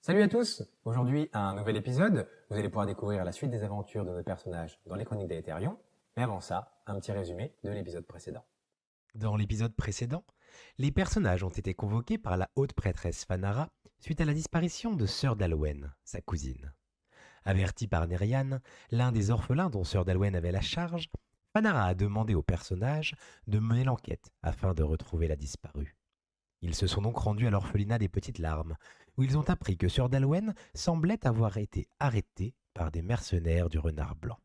Salut à tous! Aujourd'hui, un nouvel épisode. Vous allez pouvoir découvrir la suite des aventures de nos personnages dans les Chroniques d'Aetherion. Mais avant ça, un petit résumé de l'épisode précédent. Dans l'épisode précédent, les personnages ont été convoqués par la haute prêtresse Fanara suite à la disparition de Sœur Dalwen, sa cousine. Averti par Nerian, l'un des orphelins dont Sœur Dalwen avait la charge, Fanara a demandé aux personnages de mener l'enquête afin de retrouver la disparue. Ils se sont donc rendus à l'orphelinat des Petites Larmes, où ils ont appris que Sœur Dalwen semblait avoir été arrêtée par des mercenaires du Renard Blanc.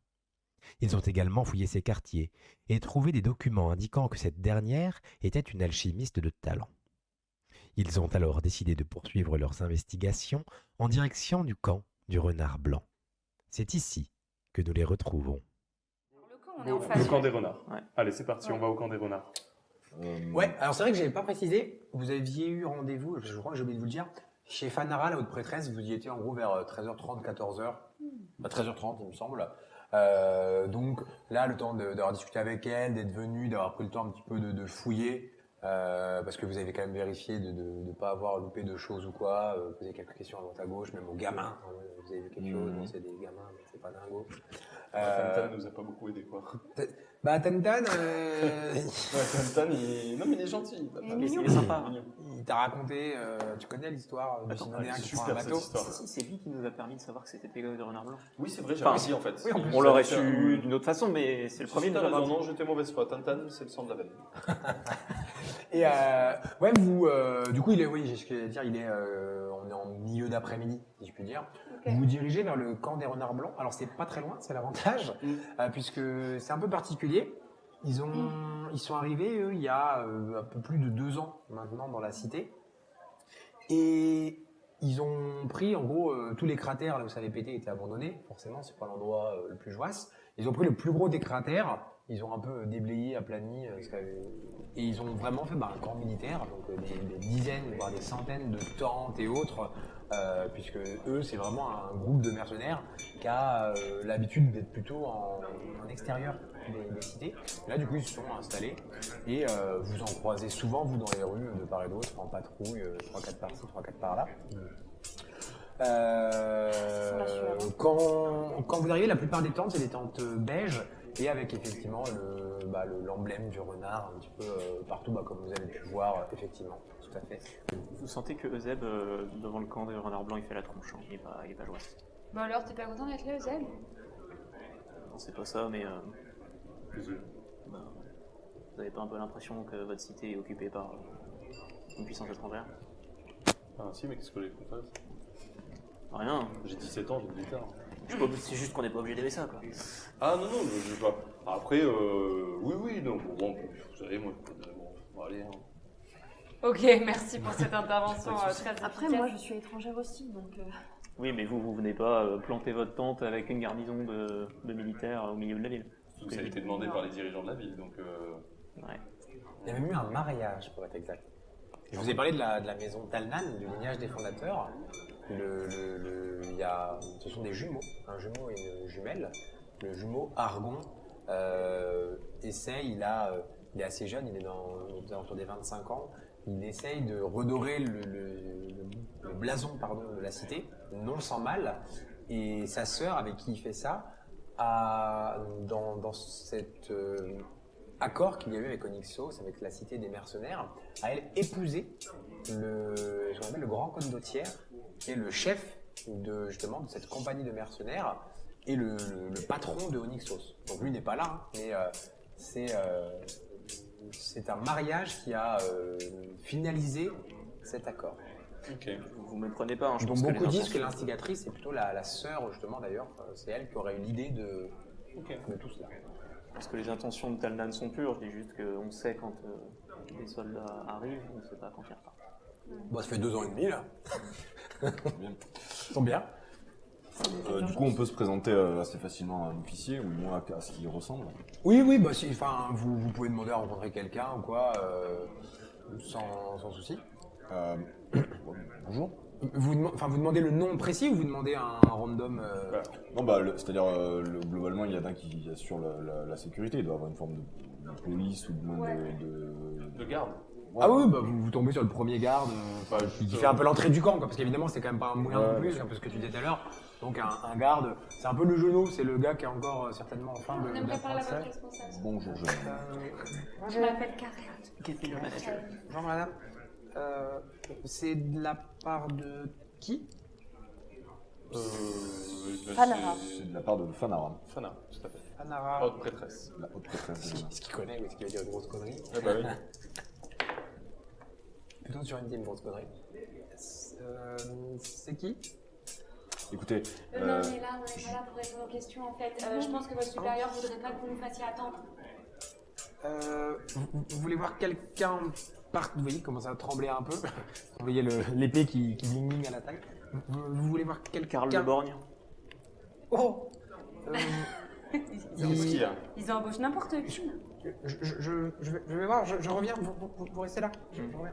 Ils ont également fouillé ses quartiers et trouvé des documents indiquant que cette dernière était une alchimiste de talent. Ils ont alors décidé de poursuivre leurs investigations en direction du camp du Renard Blanc. C'est ici que nous les retrouvons. Le camp, on est en face. Le camp des renards. Ouais. Allez, c'est parti, on va au camp des renards. Ouais, alors c'est vrai que j'avais pas précisé, vous aviez eu rendez-vous, je crois que j'ai oublié de vous le dire, chez Fanara, la haute prêtresse, vous y étiez en gros vers 13h30, 14h, 13h30 il me semble. Donc là, le temps d'avoir discuté avec elle, d'être venu, d'avoir pris le temps un petit peu de fouiller, parce que vous avez quand même vérifié de ne pas avoir loupé de choses ou quoi, poser quelques questions à droite à gauche, même aux gamins, vous avez vu quelque chose, bon, c'est des gamins, mais c'est pas dingo. Tantan nous a pas beaucoup aidé, quoi. Bah Tantan, Ouais, Tantan, non mais il est gentil. Il est mignon. Il est sympa. il t'a raconté, tu connais l'histoire de Attends, Synodéen qui prend un super cette bateau. histoire. Si, c'est lui qui nous a permis de savoir que c'était Pégase de Renard Blanc. Oui, c'est vrai, Enfin, j'avais dit en fait. oui, en plus, On l'aurait Ça, su oui. d'une autre façon, mais c'est le premier Si de t'as nous raison, avoir non, dit. j'étais mauvaise foi. Tantan, c'est le sang de la veine. Et ouais, vous, du coup, il est, oui, j'ai ce que j'allais dire, il est, on est en milieu d'après-midi, si je puis dire. Ok. Vous vous dirigez vers le camp des Renards Blancs. Alors c'est pas très loin, c'est l'avantage, puisque c'est un peu particulier. Ils sont arrivés, eux, il y a un peu plus de 2 ans maintenant dans la cité, et ils ont pris, en gros, tous les cratères là où ça avait pété étaient abandonnés. Forcément, c'est pas l'endroit le plus joyeux. Ils ont pris le plus gros des cratères. Ils ont un peu déblayé, aplani, et ils ont vraiment fait un camp militaire, donc des dizaines, voire des centaines de tentes et autres, puisque eux, c'est vraiment un groupe de mercenaires qui a l'habitude d'être plutôt en extérieur des cités. Là, du coup, ils se sont installés, et vous en croisez souvent, vous, dans les rues, de part et d'autre, en patrouille, 3-4 par-ci, 3-4 par-là. Quand vous arrivez, la plupart des tentes, c'est des tentes beiges, et avec effectivement l'emblème du renard un petit peu partout, comme vous avez pu voir, effectivement, tout à fait. Vous sentez que Euseb, devant le camp des Renards Blancs, il fait la tronche. Il est pas joyeux. Bon alors, t'es pas content d'être là, Zeb? Non, c'est pas ça, mais bah, vous avez pas un peu l'impression que votre cité est occupée par une puissance étrangère? Ah si, mais qu'est-ce que les qu'on fasse? Rien. J'ai 17 ans, j'ai 18 ans. C'est juste qu'on n'est pas obligé d'aimer ça, quoi. Ah non, je sais pas. Après, oui, non, bon, vous savez, moi, bon, allez, hein. Ok, merci pour cette intervention très Après, efficace. moi, je suis étrangère aussi, donc... Oui, mais vous venez pas planter votre tente avec une garnison de militaires au milieu de la ville. Tout ça a été demandé par les dirigeants de la ville, donc... Ouais. Il y a même eu un mariage, pour être exact. Je vous ai parlé de la maison Talnan, du lignage des fondateurs. Ce sont des jumeaux, un jumeau et une jumelle. Le jumeau Argon il est assez jeune, il est aux alentours des 25 ans. Il essaye de redorer le blason de la cité, non sans mal. Et sa sœur, avec qui il fait ça, dans cet accord qu'il y a eu avec Onyxos, avec la cité des mercenaires, a elle épousé ce qu'on appelle le Grand Condottiere, qui est le chef de cette compagnie de mercenaires et le patron de Onyxos. Donc lui n'est pas là, mais c'est un mariage qui a finalisé cet accord. Ok. Vous me prenez pas, hein, je Donc pense que beaucoup les disent que intentions- l'instigatrice c'est plutôt la sœur, justement d'ailleurs, c'est elle qui aurait eu l'idée de tout cela. Parce que les intentions de Talnan sont pures, je dis juste qu'on sait quand les soldats arrivent, on ne sait pas quand ils repartent. Bon, ça fait 2 ans et demi là. Bien. Ils sont bien. Du coup, on peut se présenter assez facilement à un officier, ou au moins à ce qu'il ressemble. Oui, vous pouvez demander à rencontrer quelqu'un ou quoi, sans souci. Bonjour. Vous demandez le nom précis ou vous demandez un random Non, c'est-à-dire, globalement, il y en a un qui assure la sécurité. Il doit avoir une forme de police ou de Ouais. De garde. Ouais. Ah oui, bah vous tombez sur le premier garde qui fait un peu l'entrée du camp, quoi, parce qu'évidemment c'est quand même pas un moulin non plus, c'est un peu ce que tu disais tout à l'heure. Donc un garde, c'est un peu le genou, c'est le gars qui est encore certainement en fin On aimerait parler à votre d'apprentissage. responsable. Bonjour, je... Je m'appelle Karen. Bonjour madame. C'est de la part de qui? Fanara. C'est de la part de Fanara, Fana, tout à fait. Fanara. Haute prêtresse. la haute prêtresse de Luna. Est-ce qu'il connaît ou est-ce qu'il va dire une grosse connerie? Ah bah oui. Plutôt sur une team grosse connerie. C'est qui? Écoutez, Non, mais là, on n'est pas là pour répondre aux questions en fait. Je pense que votre supérieur voudrait pas que vous nous fassiez attendre. Vous voulez voir quelqu'un vous voyez, il commence à trembler un peu. Vous voyez l'épée qui bling à l'attaque. Vous voulez voir quelqu'un? Karl de Borgne. Oh Qu'est-ce qu'il y a? Ils embauchent n'importe qui. je vais voir, je reviens, vous restez là. Je reviens.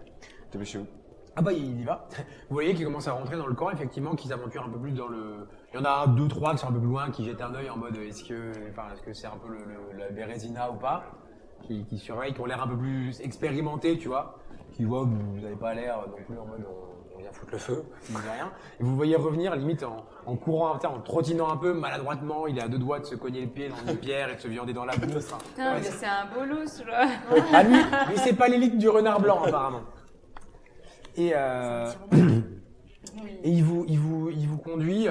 t'es chez vous. Ah bah il y va. Vous voyez qu'il commence à rentrer dans le camp, effectivement, qu'ils s'aventurent un peu plus dans le... Il y en a 2, 3 qui sont un peu plus loin, qui jettent un œil en mode est-ce que c'est un peu la Bérésina ou pas, qui surveillent, qui ont l'air un peu plus expérimentés, tu vois, qui voient que vous n'avez pas l'air non plus en mode on vient foutre le feu, qui disent rien. Et vous voyez revenir limite en courant, en trottinant un peu maladroitement, il est à 2 doigts de se cogner le pied dans une pierre et de se viander dans la boue. Putain, Ouais, mais c'est un bolos, là. ah lui c'est pas l'élite du renard blanc apparemment. Et il vous conduit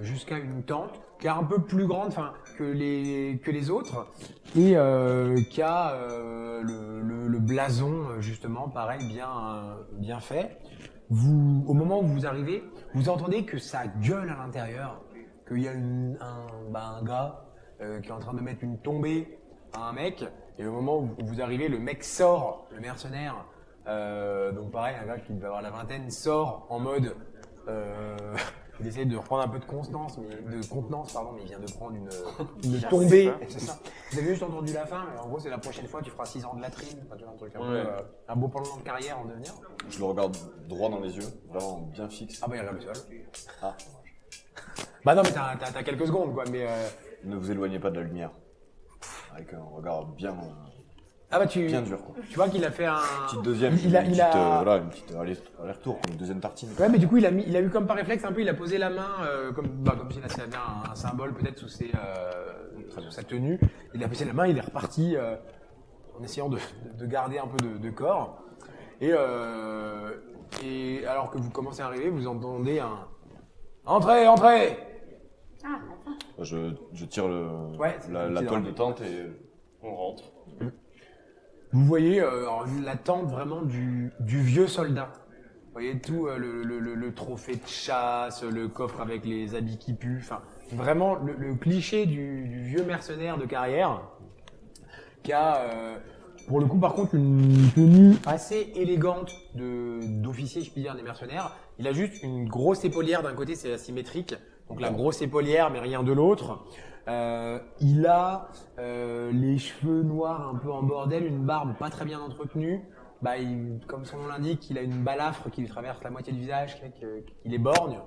jusqu'à une tente qui est un peu plus grande que les autres et qui a le blason justement pareil bien fait. Au moment où vous arrivez, vous entendez que ça gueule à l'intérieur, qu'il y a un gars qui est en train de mettre une tombée à un mec, et au moment où vous arrivez, le mec sort, le mercenaire. Donc pareil, un gars qui devait avoir la vingtaine sort en mode il essaie de reprendre un peu de contenance, mais il vient de prendre une tombée. C'est ça. Vous avez juste entendu la fin, mais en gros c'est la prochaine fois tu feras 6 ans de latrine, tu vois, un truc un peu, un beau plan de carrière en devenir. Je le regarde droit dans les yeux, vraiment bien fixe. Ah bah il regarde le sol. Ah, Bah non mais t'as quelques secondes quoi, mais ne vous éloignez pas de la lumière. Avec un regard bien bien dur, quoi. Tu vois qu'il a fait un Petite deuxième, voilà, une petite aller-retour, une deuxième tartine. Ouais, mais du coup, il a eu comme par réflexe un peu, il a posé la main comme s'il avait un symbole peut-être sous sa tenue. Il a posé la main, il est reparti en essayant de garder un peu de corps. Et alors que vous commencez à arriver, vous entendez un entrez. Ah, enfin. Je tire la toile de tente et On rentre. vous voyez la tente vraiment du vieux soldat. Vous voyez tout le trophée de chasse, le coffre avec les habits qui puent, enfin vraiment le cliché du vieux mercenaire de carrière qui a pour le coup par contre une tenue assez élégante d'officier, je puis dire, des mercenaires. Il a juste une grosse épaulière d'un côté, c'est asymétrique, donc la grosse épaulière mais rien de l'autre. Il a les cheveux noirs un peu en bordel, une barbe pas très bien entretenue. Bah, comme son nom l'indique, il a une balafre qui lui traverse la moitié du visage, qui fait qu'il est borgne.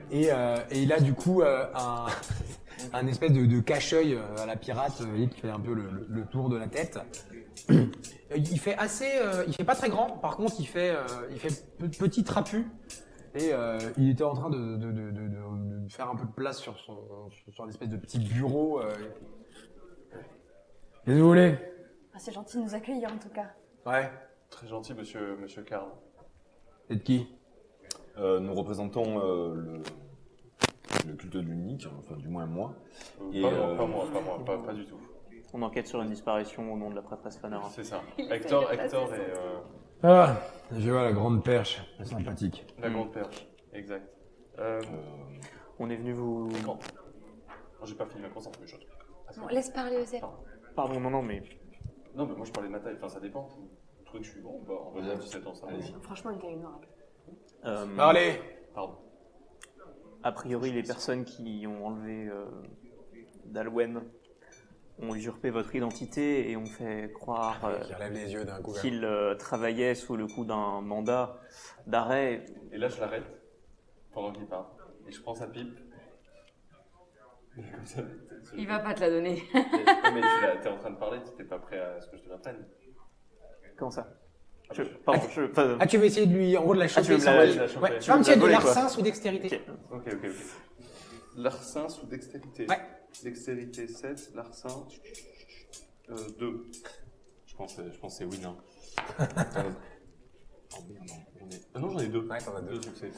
Et il a du coup un espèce de cache-œil à la pirate qui fait un peu le tour de la tête. Il fait pas très grand, par contre il fait petit trapu. Et il était en train de faire un peu de place sur une espèce de petit bureau. Désolé. Ah, c'est gentil de nous accueillir en tout cas. Ouais. Très gentil, monsieur Karl. C'est de qui? nous représentons le culte du Nick, enfin du moins moi. Et, Pas moi, pas du tout. On enquête sur une disparition au nom de la prêtresse Fanara. C'est ça. Il Hector essaie de et Ah, je vois la grande perche, c'est sympathique. la grande perche. Exact. On est venu vous... Quand Non, j'ai pas fini ma conscience, mais je... Bon, laisse parler Euseb. Pardon, non, mais... Non, mais moi je parlais de ma taille, enfin ça dépend. Vous trouvez que je suis bon? Bah, on va dire 17 ans, ça. Allez-y. Franchement, une taille honorable. Allez. Pardon. A priori, les personnes qui ont enlevé Dalwen ont usurpé votre identité et ont fait croire Qui relève les yeux d'un coup. qu'ils travaillaient sous le coup d'un mandat d'arrêt. Et là je l'arrête, pendant qu'il parle. Et je prends sa pipe. Et comme ça, Il va pas te la donner. Mais t'es en train de parler, t'étais pas prêt à ce que je te la prenne. Comment ça Ah, tu veux essayer de lui, en gros, de la choper tu veux me sans la- voler. la choper. Ouais, tu vas me tirer de voler, larcin sous dextérité. Ok. Ok. Larcin sous dextérité. Ouais. Dextérité 7, larcin 2. Je pense que c'est win. Hein. Oh merde, non, j'en ai... Ah non, j'en ai 2. Ouais, t'en as 2. 2 succès. Et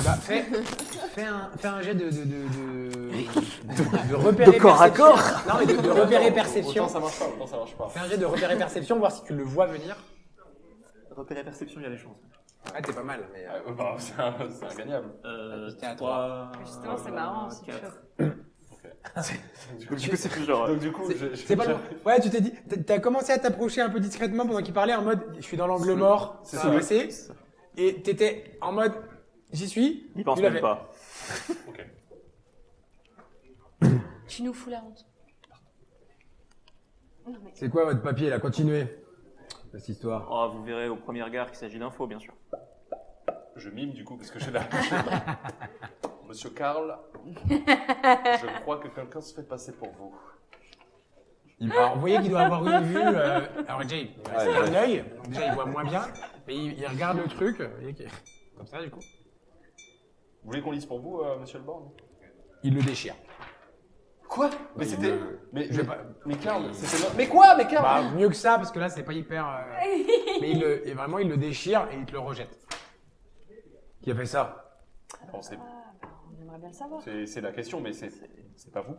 bah, fais un jet de repérer De corps à perception. corps. Non, mais de repérer perception. Autant ça marche pas. Fais un jet de repérer perception, voir si tu le vois venir. Repérer perception, il y a des chances. Ouais, t'es pas mal, mais. Bah, c'est ingagnable. J'étais à 3. Justement, c'est marrant, c'est chaud. Du coup, c'est plus genre. donc du coup, C'est pas loin. Ouais, tu t'es dit, t'as commencé à t'approcher un peu discrètement pendant qu'il parlait en mode, je suis dans l'angle mort, c'est c'est ça. passé. Et t'étais en mode, j'y suis. Il pense tu même l'avais. pas. Ok. Tu nous fous la honte. Non, mais C'est quoi votre papier là? Continuez. Cette histoire. Oh, vous verrez au premier regard qu'il s'agit d'infos, bien sûr. Je mime du coup parce que j'ai la. Monsieur Karl, je crois que quelqu'un se fait passer pour vous. Alors, vous voyez qu'il doit avoir une vue. Alors, déjà, il reste un œil. Donc, déjà, il voit moins bien. Mais il regarde le truc. Vous voyez qu'il- comme ça, du coup. Vous voulez qu'on lise pour vous, monsieur Leborn? Il le déchire. Quoi? Mais Il c'était. le- Mais, Je vais mais, pas- mais Karl, c'était. Mais quoi? Mais Karl? Bah, mieux que ça, parce que là, c'est pas hyper. Mais et vraiment, il le déchire et il te le rejette. Qui a fait ça? Non, c'est on aimerait bien le savoir. c'est la question, mais c'est pas vous.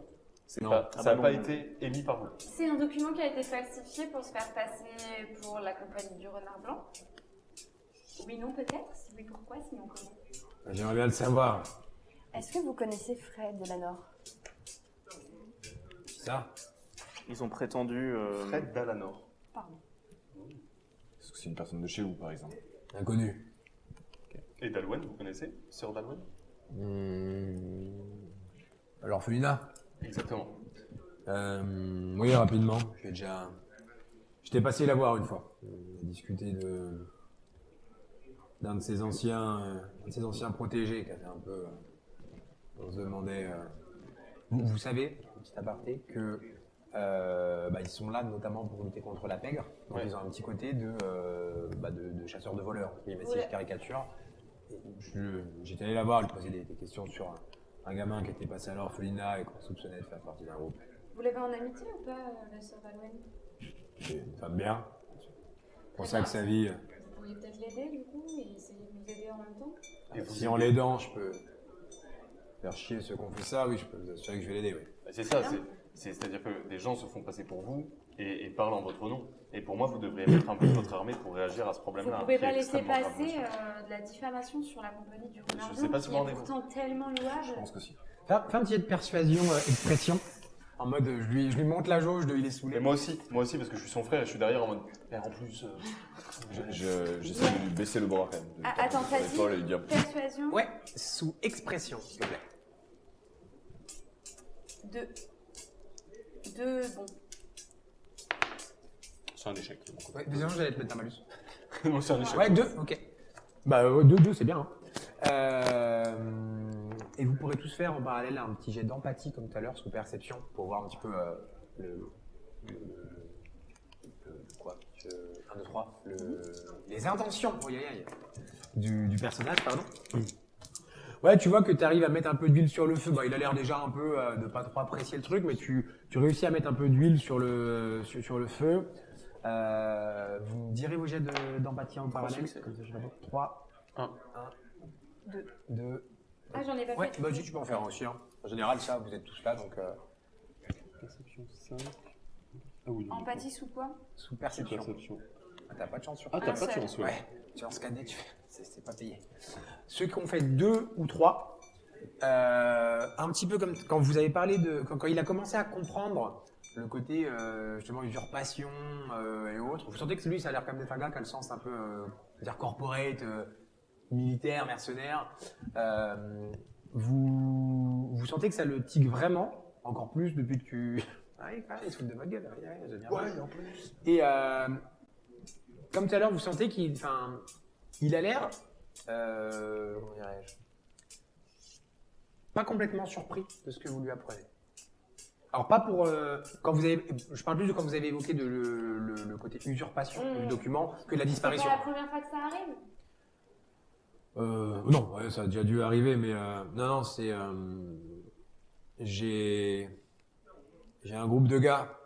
Non. Ça Ah n'a bah pas non. été émis par vous. C'est un document qui a été falsifié pour se faire passer pour la compagnie du Renard Blanc. Oui, non, peut-être. Si oui, pourquoi? Sinon, comment? J'aimerais bien le savoir. Est-ce que vous connaissez Fred Delanor? Ça? Ils ont prétendu. Fred Dalanor. Pardon. Est-ce que c'est une personne de chez vous, par exemple? Inconnu. Et Dalwen, vous connaissez? Sœur Dalwen? L'orphelinat? Exactement. Oui, rapidement. J'étais passé la voir une fois. On a discuté d'un de ses anciens protégés qui avait un peu. On se demandait. Vous savez, petit aparté, que ils sont là notamment pour lutter contre la pègre. Donc Ouais. ils ont un petit côté de chasseurs de voleurs, qui est Ouais. caricature. Et j'étais allé la voir, lui poser des questions sur un gamin qui était passé à l'orphelinat et qu'on soupçonnait de faire partie d'un groupe. Vous l'avez en amitié ou pas, la sœur Valwen? C'est une femme bien. C'est pour ça que sa vie. Vous pourriez peut-être l'aider, du coup, et essayer de nous aider en même temps? Et vous Si en l'aidant, je peux faire chier ceux qui ont fait ça, oui, je peux vous assurer que je vais l'aider, oui. C'est ça, c'est-à-dire que des gens se font passer pour vous et parlent en votre nom. Et pour moi, vous devriez mettre un peu votre armée pour réagir à ce Vous problème-là. pouvez qui est pas laisser extrêmement grave, passer monsieur. de la diffamation sur la compagnie du Renard Je Blanc, sais pas si qui vous est rendez-vous. pourtant tellement louable. Je pense que si. Fais un petit jet de persuasion, expression. En mode, je lui monte la jauge de il est saoulé. Mais moi aussi, parce que je suis son frère et je suis derrière en mode. Et en plus. J'essaie de lui baisser le bras, quand même. De lui Ah, taper attends, sur t'as l'épaule dit et lui dire... persuasion Ouais, sous expression, s'il te plaît. de bon. C'est un échec. de mon côté. Ouais, désolé, j'allais te mettre un malus. Non, c'est un échec. Ouais, 2, ok. Bah, 2, c'est bien. Hein. Et vous pourrez tous faire en parallèle un petit jet d'empathie, comme tout à l'heure, sous perception, pour voir un petit peu quoi 1, 2, 3. Les intentions du personnage, pardon. Ouais, tu vois que tu arrives à mettre un peu d'huile sur le feu. Bah, il a l'air déjà un peu de pas trop apprécier le truc, mais tu réussis à mettre un peu d'huile sur le feu. Vous me direz vos jets d'empathie en parallèle. succès. Comme ça, je répète. 3, 1. 2. Ah, j'en ai pas Ouais, fait. bah, tu peux en faire un aussi. Hein. En général, ça, vous êtes tous là, donc Perception 5. Ah oui. Empathie sous quoi? sous perception. Perception. Ah, t'as pas de chance sur Ah, t'as Un pas de seul. chance, ouais. Ouais, tu vas en scanner, c'est pas payé. Ceux qui ont fait 2 ou 3, un petit peu comme quand vous avez parlé de. Quand il a commencé à comprendre le côté justement usurpation et autres, vous sentez que lui, ça a l'air quand même d'être un gars qui a le sens un peu dire corporate, militaire, mercenaire. Vous sentez que ça le tique vraiment, encore plus depuis que tu. Ouais, il se fout de votre gueule. Ouais, j'aime bien. Ouais, en plus. Et comme tout à l'heure, vous sentez qu'il a l'air, comment dirais-je, pas complètement surpris de ce que vous lui apprenez. Alors pas pour quand vous avez, je parle plus de quand vous avez évoqué de le côté usurpation du Mm. document que la C'est disparition. pas la première fois que ça arrive. Non, ouais, ça a déjà dû arriver, mais non, c'est j'ai un groupe de gars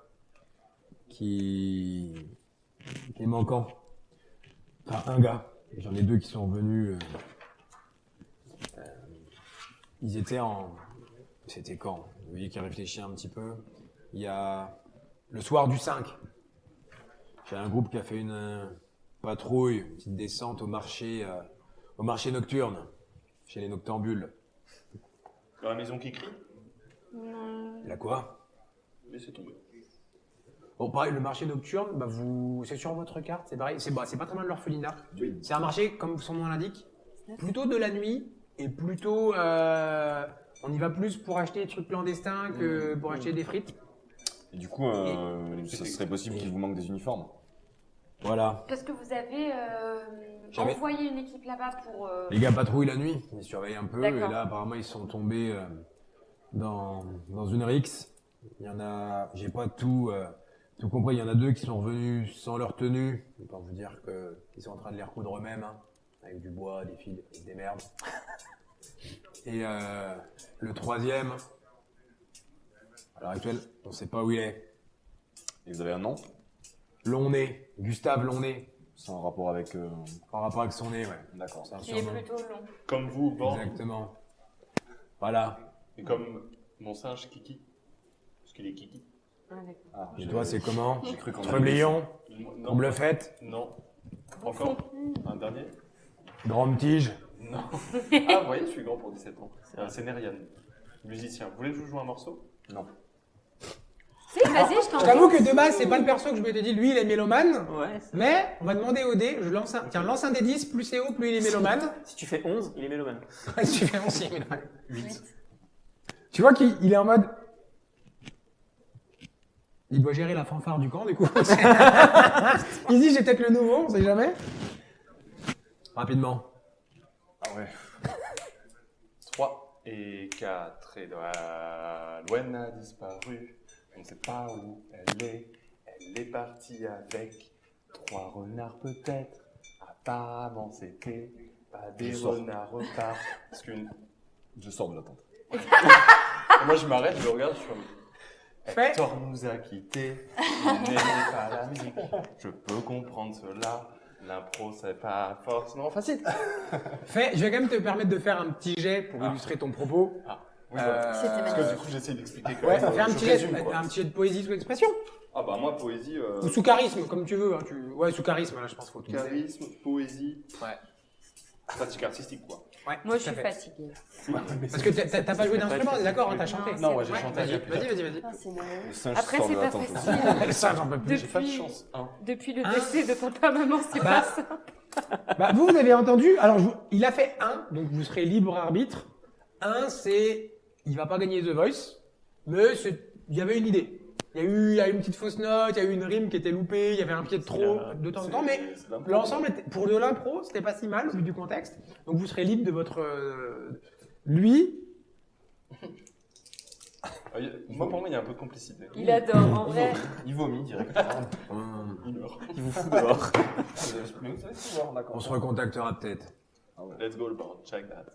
qui est manquant. Enfin, un gars. J'en ai deux qui sont venus. Ils étaient en. C'était quand? Vous voyez qu'il réfléchit un petit peu. Il y a le soir du 5. J'ai un groupe qui a fait une patrouille, une petite descente au marché nocturne, chez les noctambules. Dans la maison qui crie, La quoi? laissez tomber. Bon, pareil, le marché nocturne, bah c'est sur votre carte, c'est pareil. C'est pas très loin de l'orphelinat. C'est un marché, comme son nom l'indique, plutôt de la nuit et plutôt. On y va plus pour acheter des trucs clandestins que pour acheter des frites. Et du coup, ça serait possible qu'il vous manque des uniformes. Voilà. Parce que vous avez J'avais- envoyé une équipe là-bas pour. Les gars patrouillent la nuit, ils surveillent un peu, et D'accord. là apparemment ils sont tombés dans une rixe. Il y en a, j'ai pas tout compris, il y en a deux qui sont revenus sans leur tenue. Autant vous dire qu'ils sont en train de les recoudre eux-mêmes, hein, avec du bois, des fils, des merdes. Et le troisième, à l'heure actuelle, on sait pas où il est. Et vous avez un nom? Longnay, Gustave Longnay, C'est en rapport avec... en rapport avec son nez, ouais. D'accord. C'est un Qui est surnom. plutôt long. Comme vous, Ban, Exactement. Voilà. et comme mon singe Kiki. Parce qu'il est Kiki. Ah, Et toi, c'est comment? J'ai cru qu'on Trublion, Non. Bluffette, Non. Encore un dernier? Grande Tige. Non. Ah, vous voyez, je suis grand pour 17 ans. C'est Nerian, musicien. Vous voulez que je vous joue un morceau? Non. Si, vas-y, je t'en Je t'avoue que de base, c'est pas le perso que je m'étais dit, lui, il est mélomane. Ouais. Mais on va demander au dé, lance un des 10, plus c'est haut, plus il est mélomane. Si tu fais 11, il est mélomane. Ouais, si tu fais 11, il est mélomane. 8. Tu vois qu'il est en mode. Il doit gérer la fanfare du camp, du coup. Il dit, j'ai peut-être le nouveau, on sait jamais. Rapidement. Ah ouais. 3 et 4. Et Louen a disparu. On ne sait pas où elle est. Elle est partie avec 3 renards peut-être. Apparemment c'était pas des Je sors. renards reparts. Parce qu'une. Je sors de la tente. Moi je m'arrête, je le regarde, je suis comme. Fais. Hector nous a quittés. Il n'aimait pas la musique. Je peux comprendre cela. L'impro c'est pas forcément facile. Je vais quand même te permettre de faire un petit jet pour illustrer ton propos. Oui, voilà. C'était Parce que magnifique. du coup j'essaie d'expliquer quand Ouais, même. fais un je petit résume, jet, quoi. un petit jet de poésie sous expression. Ah bah moi poésie. Ou sous charisme, comme tu veux. Hein, Ouais, sous charisme, là, je pense qu'il faut tout. Charisme, poésie, Ouais. pratique artistique quoi. Ouais, Moi, je tout à suis fait. fatiguée. Parce que t'as pas joué d'instrument, on est d'accord, hein, t'as chanté. Non, ouais, j'ai Ouais, chanté. vas-y. Ah, c'est marrant. Le singe Après, sort c'est de la pas tente aussi. facile. Ça, j'en peux plus. J'ai pas de Depuis- chance. Hein. Depuis le Hein décès de papa-maman, c'est Bah, pas ça. Bah, vous avez entendu, alors il a fait 1, donc vous serez libre arbitre. 1, c'est, il va pas gagner The Voice, mais il y avait une idée. Il y a eu une petite fausse note, il y a eu une rime qui était loupée, il y avait un pied de trop de temps en temps, mais C'est l'impro. l'ensemble, pour de l'impro, c'était pas si mal au vu du contexte. Donc vous serez libre de votre... lui, Moi pour moi il y a un peu de complicité. Il adore, en vrai. Il vomit directement. Il meurt. Il vous fout dehors. Mais vous savez ce genre, d'accord. on se recontactera peut-être. Let's go le board, check that.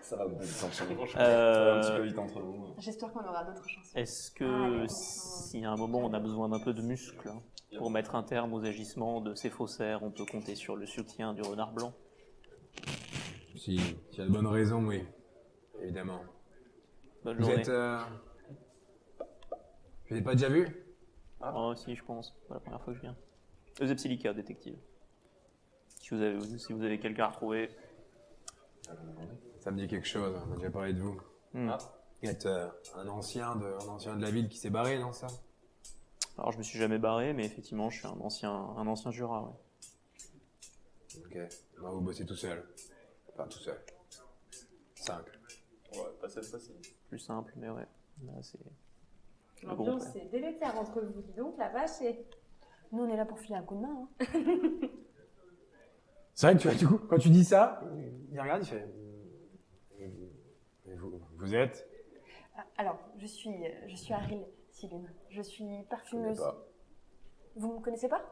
Ça va, vous êtes tension. Franchement, Ça va un petit Euh, peu vite entre vous. J'espère qu'on aura d'autres chansons. Est-ce Ah, que d'accord. si à un moment on a besoin d'un peu de muscle hein, pour mettre un terme aux agissements de ces faussaires, on peut compter sur le soutien du renard blanc? Si il y a de bonnes raisons, oui. Évidemment. Bonne Vous journée. êtes... Je l'ai pas déjà vu? Oh, si, je pense. C'est la première fois que je viens. Eusebsilica, détective. Si vous avez quelqu'un à retrouver. Ça me dit quelque chose, on a déjà parlé de vous. Hmm. Vous êtes un ancien de la ville qui s'est barré, non ça? Alors, je me suis jamais barré, mais effectivement, je suis un ancien Jura, ouais. Ok. Non, vous bossez tout seul. Enfin, tout seul. 5. Ouais, pas cette fois-ci. Plus simple, mais ouais. Là, c'est... le L'ambiance groupe, ouais. est délétère entre vous, dis donc, la vache est... Nous, on est là pour filer un coup de main. Hein. C'est vrai que du coup, quand tu dis ça, il regarde, il fait... Et vous êtes? Alors, je suis Aril Silune. Je suis Je connais parfumeuse. pas. Vous me connaissez pas?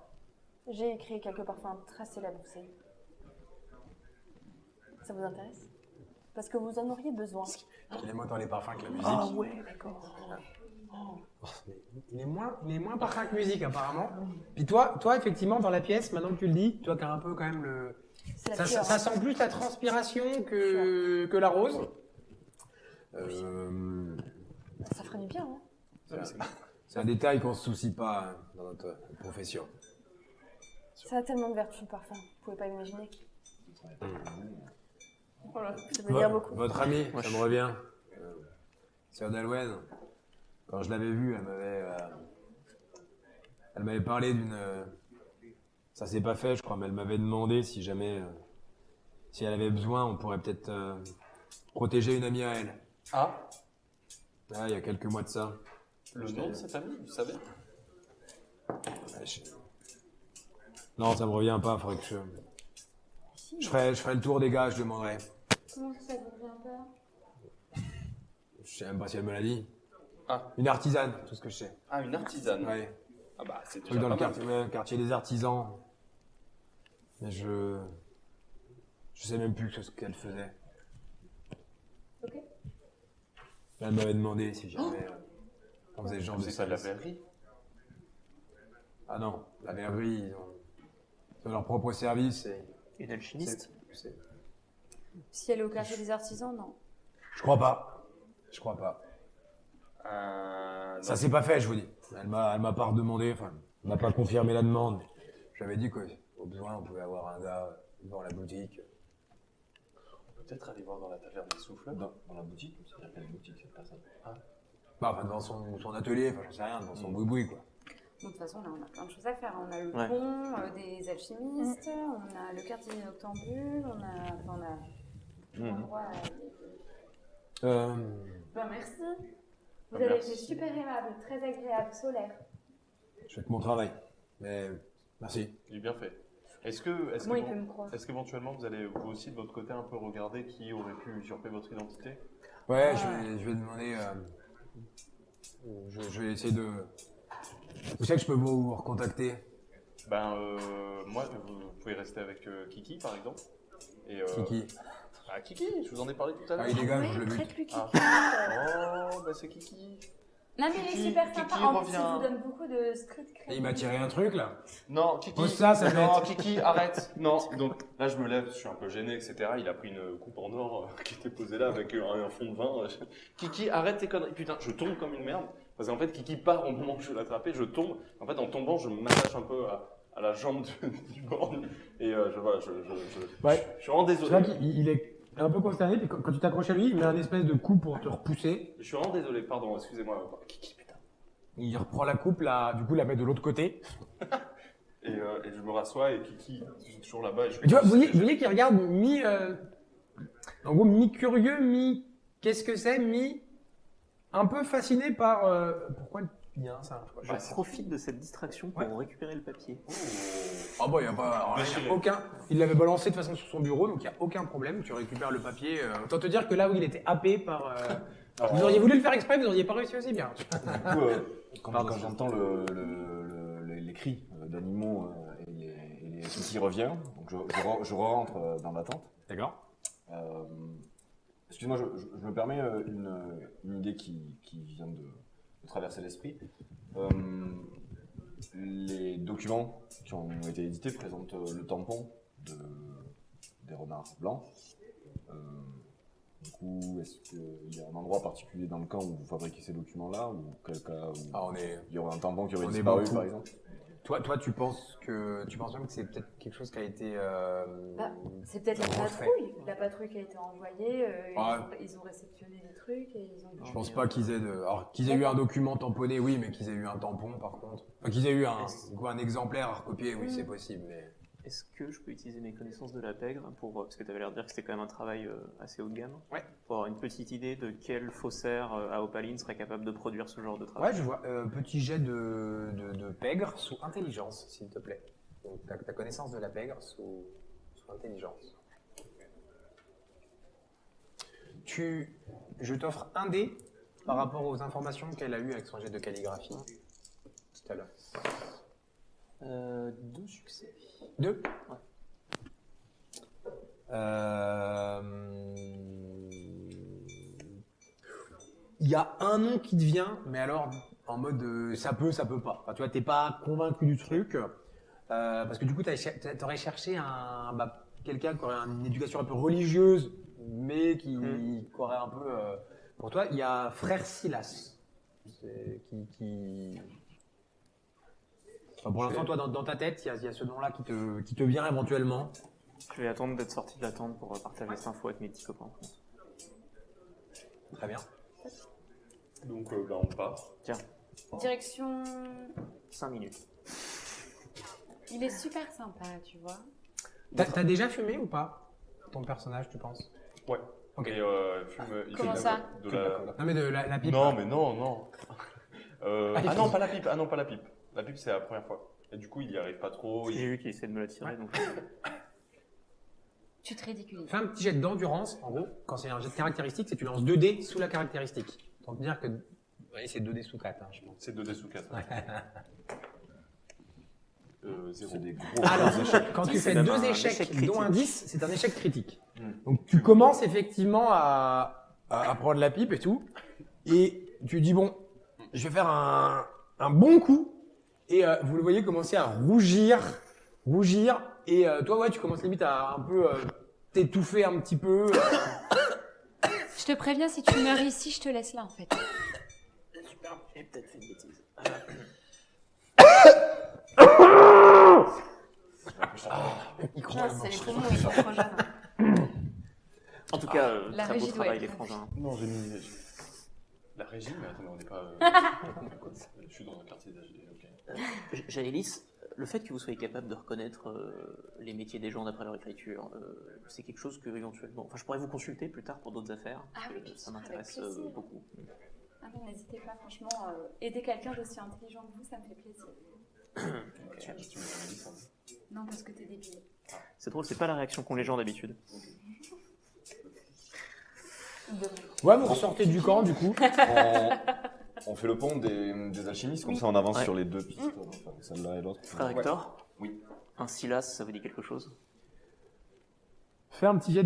J'ai créé quelques parfums très célèbres, vous savez. Ça vous intéresse? Parce que vous en auriez besoin. Il est moins dans les parfums que la musique. Ah ouais, d'accord. Il est moins parfum que musique apparemment. Puis toi, effectivement, dans la pièce, maintenant que tu le dis, toi qui as un peu quand même le... C'est la Ça, pure, ça hein. sent plus la transpiration que la rose. Ça ferait du bien, hein. C'est un détail qu'on se soucie pas hein, dans notre profession. Ça a tellement de vertus, le parfum. Vous pouvez pas imaginer. Voilà. Ça veut dire beaucoup. Votre amie, ça me revient. Sœur d'Alwen, quand je l'avais vue, elle m'avait parlé d'une... ça s'est pas fait, je crois, mais elle m'avait demandé si jamais... si elle avait besoin, on pourrait peut-être protéger une amie à elle. Ah, Ah, il y a quelques mois de ça. le nom de cette amie, vous savez? Ouais, non, ça me revient pas, faudrait que je ferai le tour des gars, je demanderai. Comment ça vous revient pas? Je sais même pas si elle me l'a dit. Ah. Une artisane, tout ce que je sais. Ah, une artisane. Ouais. Ah bah, c'est Truc déjà dans le pas mal. quartier, ouais, quartier des artisans. Mais je sais même plus ce qu'elle faisait. Ok. Elle m'avait demandé si jamais on faisait ce genre de C'est ça de la service. verrerie? Ah non, la verrerie, ils ont leur propre service et Une alchimiste? c'est- Si elle est au quartier des artisans, non. je crois pas. Je crois pas. Non. Ça s'est pas fait, je vous dis. Elle m'a pas redemandé, enfin, elle m'a pas confirmé la demande. Mais j'avais dit qu'au besoin, on pouvait avoir un gars devant la boutique. Peut-être aller voir dans la taverne des souffleurs. Dans la boutique, c'est la boutique, cette personne. Bah, enfin, devant son atelier, enfin, j'en sais rien, devant son boui-boui, quoi. Donc, de toute façon, là, on a plein de choses à faire. On a le Ouais. pont des alchimistes, on a le quartier des noctambules, on a plein d'endroits à aller. Ben, merci. Vous avez Merci. été super aimable, très agréable, solaire. Je fais que mon travail. Mais merci. Il est bien fait. Est-ce Comment il peut me croire? qu'éventuellement vous allez vous aussi de votre côté un peu regarder qui aurait pu usurper votre identité? Ouais, je vais demander. Je vais essayer de. Vous savez que je peux vous recontacter. Ben moi, vous pouvez rester avec Kiki par exemple. Et, Kiki. Ah Kiki, je vous en ai parlé tout à l'heure. Ah, il dégage, je le bute. Traite-lui Kiki. Oh, bah c'est Kiki. Non, mais il est Kiki, super Kiki sympa. En plus, il revient. vous donne beaucoup de street Et cred. il m'a tiré un truc là. Non, Kiki. Pose ça, ça va Non, être- Kiki, arrête. Non, donc là je me lève, je suis un peu gêné, etc. Il a pris une coupe en or qui était posée là avec un fond de vin. Kiki, arrête tes conneries. Putain, je tombe comme une merde. Parce qu'en fait, Kiki part au moment où je vais l'attraper, je tombe. En fait, en tombant, je m'attache un peu à la jambe du borgne. Et voilà, Ouais. je suis vraiment C'est vrai désolé. qu'il est un peu consterné, puis quand tu t'accroches à lui, il met un espèce de coup pour te repousser. Je suis vraiment désolé, pardon, excusez-moi. Kiki, putain. Il reprend la coupe, là, du coup, la met de l'autre côté. Et je me rassois et Kiki est toujours là-bas. Et je fais Tu vois, vous voyez qu'il regarde en gros, mi-curieux, qu'est-ce que c'est, un peu fasciné par, pourquoi il y a un singe, quoi. Je profite de cette distraction pour récupérer le papier. Ah bah, il y a pas, alors, il y a aucun, il l'avait balancé de toute façon sur son bureau, donc il n'y a aucun problème, tu récupères le papier. Autant te dire que là où il était happé par, vous auriez voulu le faire exprès, vous n'auriez pas réussi aussi bien. Du coup, quand j'entends les cris d'animaux et les Kiki revient, donc je rentre dans la tente. D'accord. Excuse-moi, je me permets une idée qui vient de traverser l'esprit. Les documents qui ont été édités présentent le tampon des renards blancs. Du coup, est-ce qu'il y a un endroit particulier dans le camp où vous fabriquez ces documents-là, ou quel cas où Ah, il y aurait un tampon qui aurait on est disparu, beaucoup. par exemple? Toi, tu penses même que c'est peut-être quelque chose qui a été, Bah, c'est peut-être la refait. patrouille. La patrouille qui a été envoyée, Ouais. ils ont réceptionné des trucs et ils ont... Je pense pas qu'ils aient alors qu'ils aient eu un document tamponné, oui, mais qu'ils aient eu un tampon par contre. Enfin, qu'ils aient eu un exemplaire à recopier, oui, c'est possible, mais. Est-ce que je peux utiliser mes connaissances de la pègre parce que tu avais l'air de dire que c'était quand même un travail assez haut de gamme, Ouais. pour avoir une petite idée de quel faussaire à Opaline serait capable de produire ce genre de travail? Ouais, je vois. Petit jet de pègre sous intelligence, s'il te plaît. Donc, ta connaissance de la pègre sous intelligence. Je t'offre un dé par rapport aux informations qu'elle a eues avec son jet de calligraphie tout à l'heure. 2 succès. 2 Ouais. Il y a un nom qui te vient, mais alors en mode ça peut pas. Enfin, tu vois, t'es pas convaincu du truc. Parce que du coup, t'aurais cherché quelqu'un qui aurait une éducation un peu religieuse, mais qui aurait un peu... Pour toi, il y a Frère Silas. Enfin, pour l'instant, toi, dans ta tête, il y a ce nom-là qui te vient éventuellement. Je vais attendre d'être sorti de la tente pour partager cette info avec mes petits copains. Très bien. Donc on part. Tiens, Direction. 5 minutes. Il est super sympa, tu vois. T'as déjà fumé ou pas ton personnage, tu penses? Ouais. Ok. Et il Comment fume ça de la... Non, mais de la pipe. Non, mais non. Ah, non, pas la pipe. Ah non, pas la pipe. La pipe, c'est la première fois. Et du coup, il y arrive pas trop. J'ai vu qu'il essaie de me la tirer, donc... Tu te ridiculises. Fais un petit jet d'endurance, en gros. Quand c'est un jet de caractéristique, c'est que tu lances 2 dés sous la caractéristique. Donc dire que... Oui, c'est 2 dés sous 4, je pense. C'est 2 dés sous 4. 0. C'est des gros Alors, échecs. quand tu C'est fais même 2 un échecs, échec critique. dont un 10, c'est un échec critique. Mm. Donc tu commences effectivement à prendre la pipe et tout. Et tu dis, bon, je vais faire un bon coup. Et vous le voyez commencer à rougir. Et toi, ouais, tu commences limite à un peu t'étouffer un petit peu. Je te préviens, si tu meurs ici, je te laisse là, en fait. J'ai peut-être fait une bêtise. Il Ah, c'est les poumons, ils sont trop jeunes. En tout cas, La très beau régie doit travail, être les faite. frangins. Non, j'ai mis... La régie, mais attendez, on n'est pas... Je suis dans un quartier d'âgé, ok. Jaélis, le fait que vous soyez capable de reconnaître les métiers des gens d'après leur écriture, c'est quelque chose que éventuellement... Enfin, je pourrais vous consulter plus tard pour d'autres affaires, parce Ah que oui, ça avec m'intéresse plaisir. beaucoup. Ah non, n'hésitez pas, franchement, aider quelqu'un d'aussi intelligent que vous, ça me fait plaisir. Tu m'as jamais dit ça. Non, parce que t'es débile. C'est drôle, c'est pas la réaction qu'ont les gens d'habitude. Ouais, vous ressortez du camp, du coup. On fait le pont des alchimistes, comme ça on avance Ouais. sur les 2 pistes, enfin, celle-là et l'autre. Frère Hector, Oui. un Silas, ça vous dit quelque chose? Fais un petit jet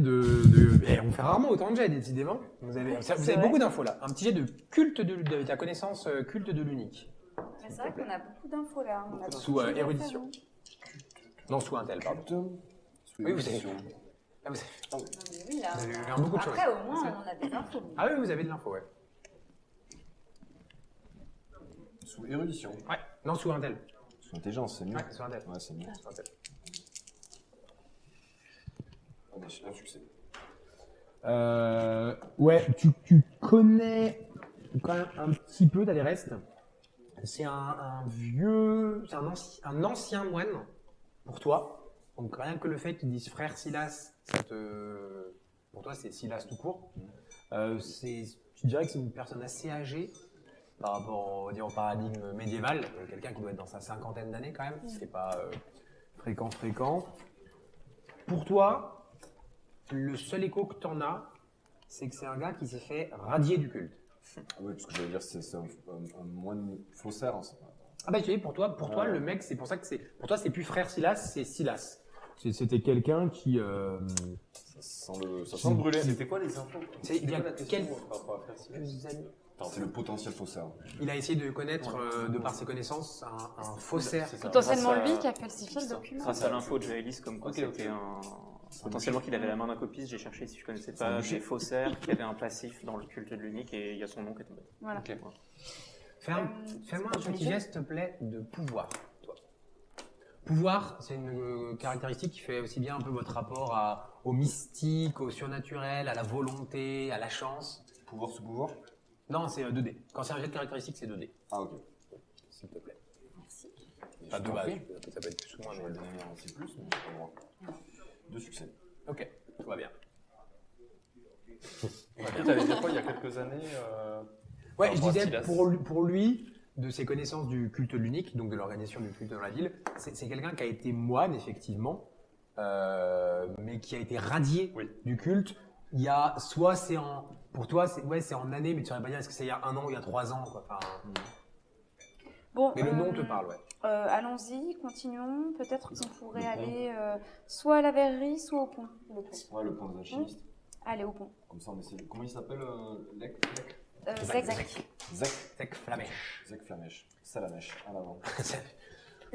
on fait rarement autant de jets, décidément. Vous avez beaucoup d'infos là. Un petit jet de culte de ta connaissance culte de l'unique. Mais c'est vrai qu'on a beaucoup d'infos là. On a Sous beaucoup de choses à érudition. faire, Non, sous un tel, pardon. Oui, vous avez... Ah, vous avez- hein. Non, mais oui, là. Vous avez eu beaucoup de choses. Après, au moins, on a des infos. Ah oui, vous avez de l'info, ouais. Sous érudition. Ouais, non, sous un tel. Sous intelligence, c'est mieux. Ouais, sous un tel. Ouais, c'est mieux. Sous un tel. Un succès. Ouais, tu connais quand même un petit peu, t'as les restes. C'est un vieux, c'est un ancien moine pour toi. Donc rien que le fait qu'ils disent frère Silas, pour toi c'est Silas tout court. Tu dirais que c'est une personne assez âgée par rapport au paradigme médiéval, quelqu'un qui doit être dans sa 50aine d'années quand même, c'est pas fréquent. Pour toi, le seul écho que t'en as, c'est que c'est un gars qui s'est fait radier du culte. Oui, parce que j'allais dire, c'est un moine faussaire. Hein, Ah bah tu sais, pour toi, le mec, c'est pour ça que pour toi c'est plus frère Silas, c'est Silas. C'était quelqu'un qui... Ça sent le brûler. C'était quoi les infos? Il y a quelques par rapport à Frère Silas? années, C'est le potentiel faussaire. il a essayé de connaître, de par ses connaissances, un faussaire. C'est ça. Potentiellement Grâce à- lui qui a falsifié le document. Grâce à l'info de Jaélis, comme quoi Ok, c'était un... Potentiellement qu'il avait la main d'un copiste, j'ai cherché si je connaissais pas des faussaires qui avaient un passif dans le culte de l'unique et il y a son nom qui est tombé. Voilà. Ok. Fais-moi un petit geste, s'il te plaît, de pouvoir. Toi. Pouvoir, c'est une caractéristique qui fait aussi bien un peu votre rapport au mystique, au surnaturel, à la volonté, à la chance. Pouvoir sous pouvoir. Non, c'est 2D. Quand c'est un jet de caractéristique, c'est 2D, Ah, ok. s'il te plaît. Merci. Pas Je de t'en base, prie. ça peut être plus ou moins, J'aurais mais... donné un petit plus, mais pas le droit. 2 succès. Ok, tout va bien. Tu avais dit quoi il y a quelques années Ouais, par je rapport à disais, Silas pour lui, de ses connaissances du culte de l'unique, donc de l'organisation du culte dans la ville, c'est quelqu'un qui a été moine, effectivement, mais qui a été radié Oui. du culte. Il y a, soit c'est Pour toi, c'est en année, mais tu saurais pas dire est-ce que c'est il y a 1 an ou il y a 3 ans, quoi. Enfin, Bon, mais le nom te parle, ouais. allons-y, continuons. Peut-être qu'on pourrait Le pont. aller soit à la verrerie, soit au pont. Le pont. Ouais, le pont des alchimistes. Allez, au pont. Comme ça, on essaie de... Comment il s'appelle Lec Zek. Zek Flamèche. Zek Flamèche. Salamèche, en avant.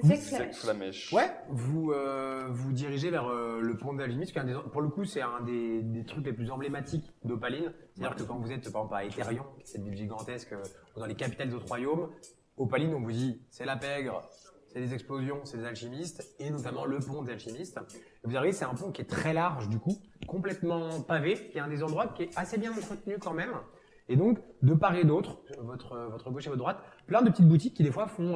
Zek Flamèche. Ouais, vous dirigez vers le pont d'Alchimiste, qui est pour le coup, c'est un des trucs les plus emblématiques d'Opaline. C'est-à-dire que quand vous êtes, par exemple, à Éthérion, cette ville gigantesque, dans les capitales d'autres royaumes, Opaline, on vous dit, c'est la pègre, c'est des explosions, c'est des alchimistes, et notamment le pont des alchimistes. Et vous arrivez, c'est un pont qui est très large, du coup, complètement pavé, qui est un des endroits qui est assez bien entretenu quand même. Et donc, de part et d'autre, votre gauche et votre droite, plein de petites boutiques qui des fois font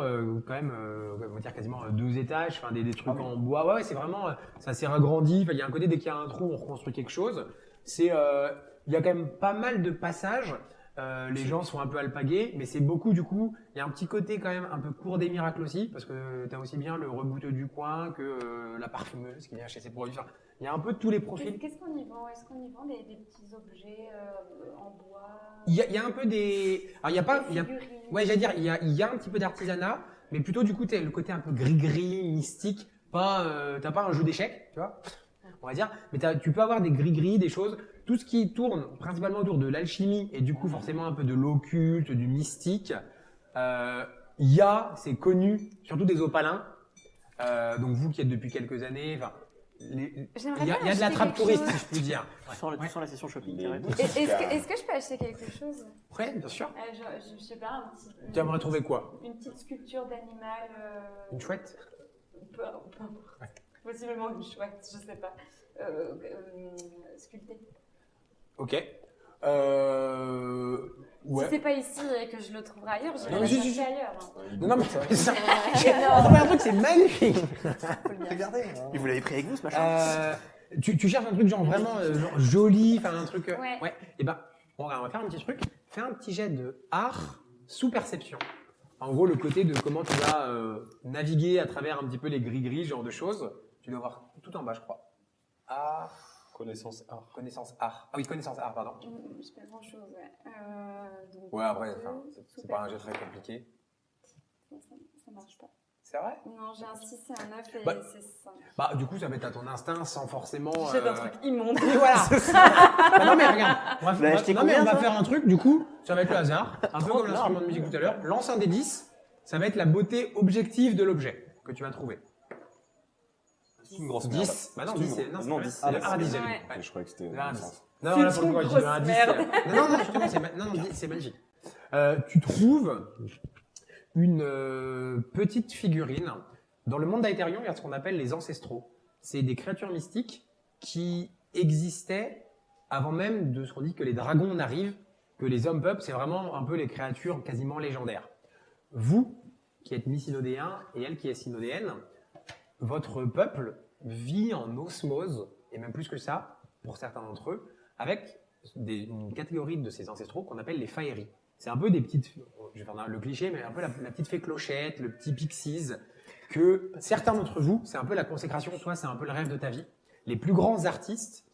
quand même, on va dire quasiment 2 étages, enfin des trucs en bois. Ouais, c'est vraiment, ça s'est agrandi. Enfin, il y a un côté, dès qu'il y a un trou, on reconstruit quelque chose. Il y a quand même pas mal de passages. Les gens sont un peu alpagués, mais c'est beaucoup du coup. Il y a un petit côté quand même un peu cours des miracles aussi, parce que tu as aussi bien le rebouteux du coin que la parfumeuse qui vient chez ses produits. Enfin, il y a un peu tous les profils. Qu'est-ce qu'on y vend? Est-ce qu'on y vend des petits objets en bois? Il y a un peu des. Alors, il y a pas. Des figurines. Ouais, j'allais dire, il y a un petit peu d'artisanat, mais plutôt du coup, t'as le côté un peu gris-gris, mystique. T'as pas un jeu d'échecs, tu vois, on va dire, mais tu peux avoir des gris-gris, des choses. Tout ce qui tourne principalement autour de l'alchimie et du coup forcément un peu de l'occulte, du mystique. C'est connu, surtout des opalins. Donc vous qui êtes depuis quelques années, enfin, il y a de la trappe touriste, si je puis dire. Sans la session shopping, carrément. Est-ce que je peux acheter quelque chose? Ouais, bien sûr. Je sais pas, un petit. Tu aimerais trouver quoi? Une petite sculpture d'animal. Une chouette? Peu importe. Ouais. Possiblement une chouette, je sais pas. Sculptée. Ok. Ouais. Si c'est pas ici et que je le trouverai ailleurs, Non, j'irai mais le si, chercher si. ailleurs. Non, mais ça. Non. On un truc, c'est magnifique. Regardez. Et vous l'avez pris avec vous, ce machin Tu cherches un truc genre vraiment genre joli, enfin un truc. Ouais. Et ben, on va faire un petit truc. Fais un petit jet de art sous perception. En gros, le côté de comment tu vas naviguer à travers un petit peu les gris-gris, ce genre de choses. Tu dois voir tout en bas, je crois. Art. Connaissance art. Connaissance art. Ah oui, connaissance art, pardon. Je sais pas grand chose, ouais. Donc, Ouais, après, c'est pas un jet très compliqué. ça marche pas. C'est vrai? Non, j'ai un 6 et un 9 et Bah, c'est 5. Bah, du coup, ça va être à ton instinct sans forcément. J'ai un truc immonde. Oui, voilà. Bah, non, mais regarde. On va, acheté non, mais combien, on va ça faire un truc, du coup, ça va être le hasard. Un peu comme 30 l'instrument de musique tout à l'heure. Lance un des 10. Ça va être la beauté objective de l'objet que tu vas trouver. C'est une grosse 10. Bah non, 10, c'est. Non, 10. C'est le 1 à 10. Ouais. Je croyais que c'était... Le 1 à 10. sens. Non, là, pour le coup, une je dis un grosse 10. merde. Non, justement, c'est magique. Tu trouves une petite figurine. Dans le monde d'Aetherion, il y a ce qu'on appelle les ancestraux. C'est des créatures mystiques qui existaient avant même de ce qu'on dit que les dragons n'arrivent, que les hommes peuple, c'est vraiment un peu les créatures quasiment légendaires. Vous, qui êtes mi-synodéen, et elle qui est synodéenne, votre peuple vit en osmose, et même plus que ça, pour certains d'entre eux, avec une catégorie de ces ancestraux qu'on appelle les faeries. C'est un peu des petites, je vais faire le cliché, mais un peu la petite fée clochette, le petit pixies, que certains d'entre vous, c'est un peu la consécration, toi c'est un peu le rêve de ta vie. Les plus grands artistes,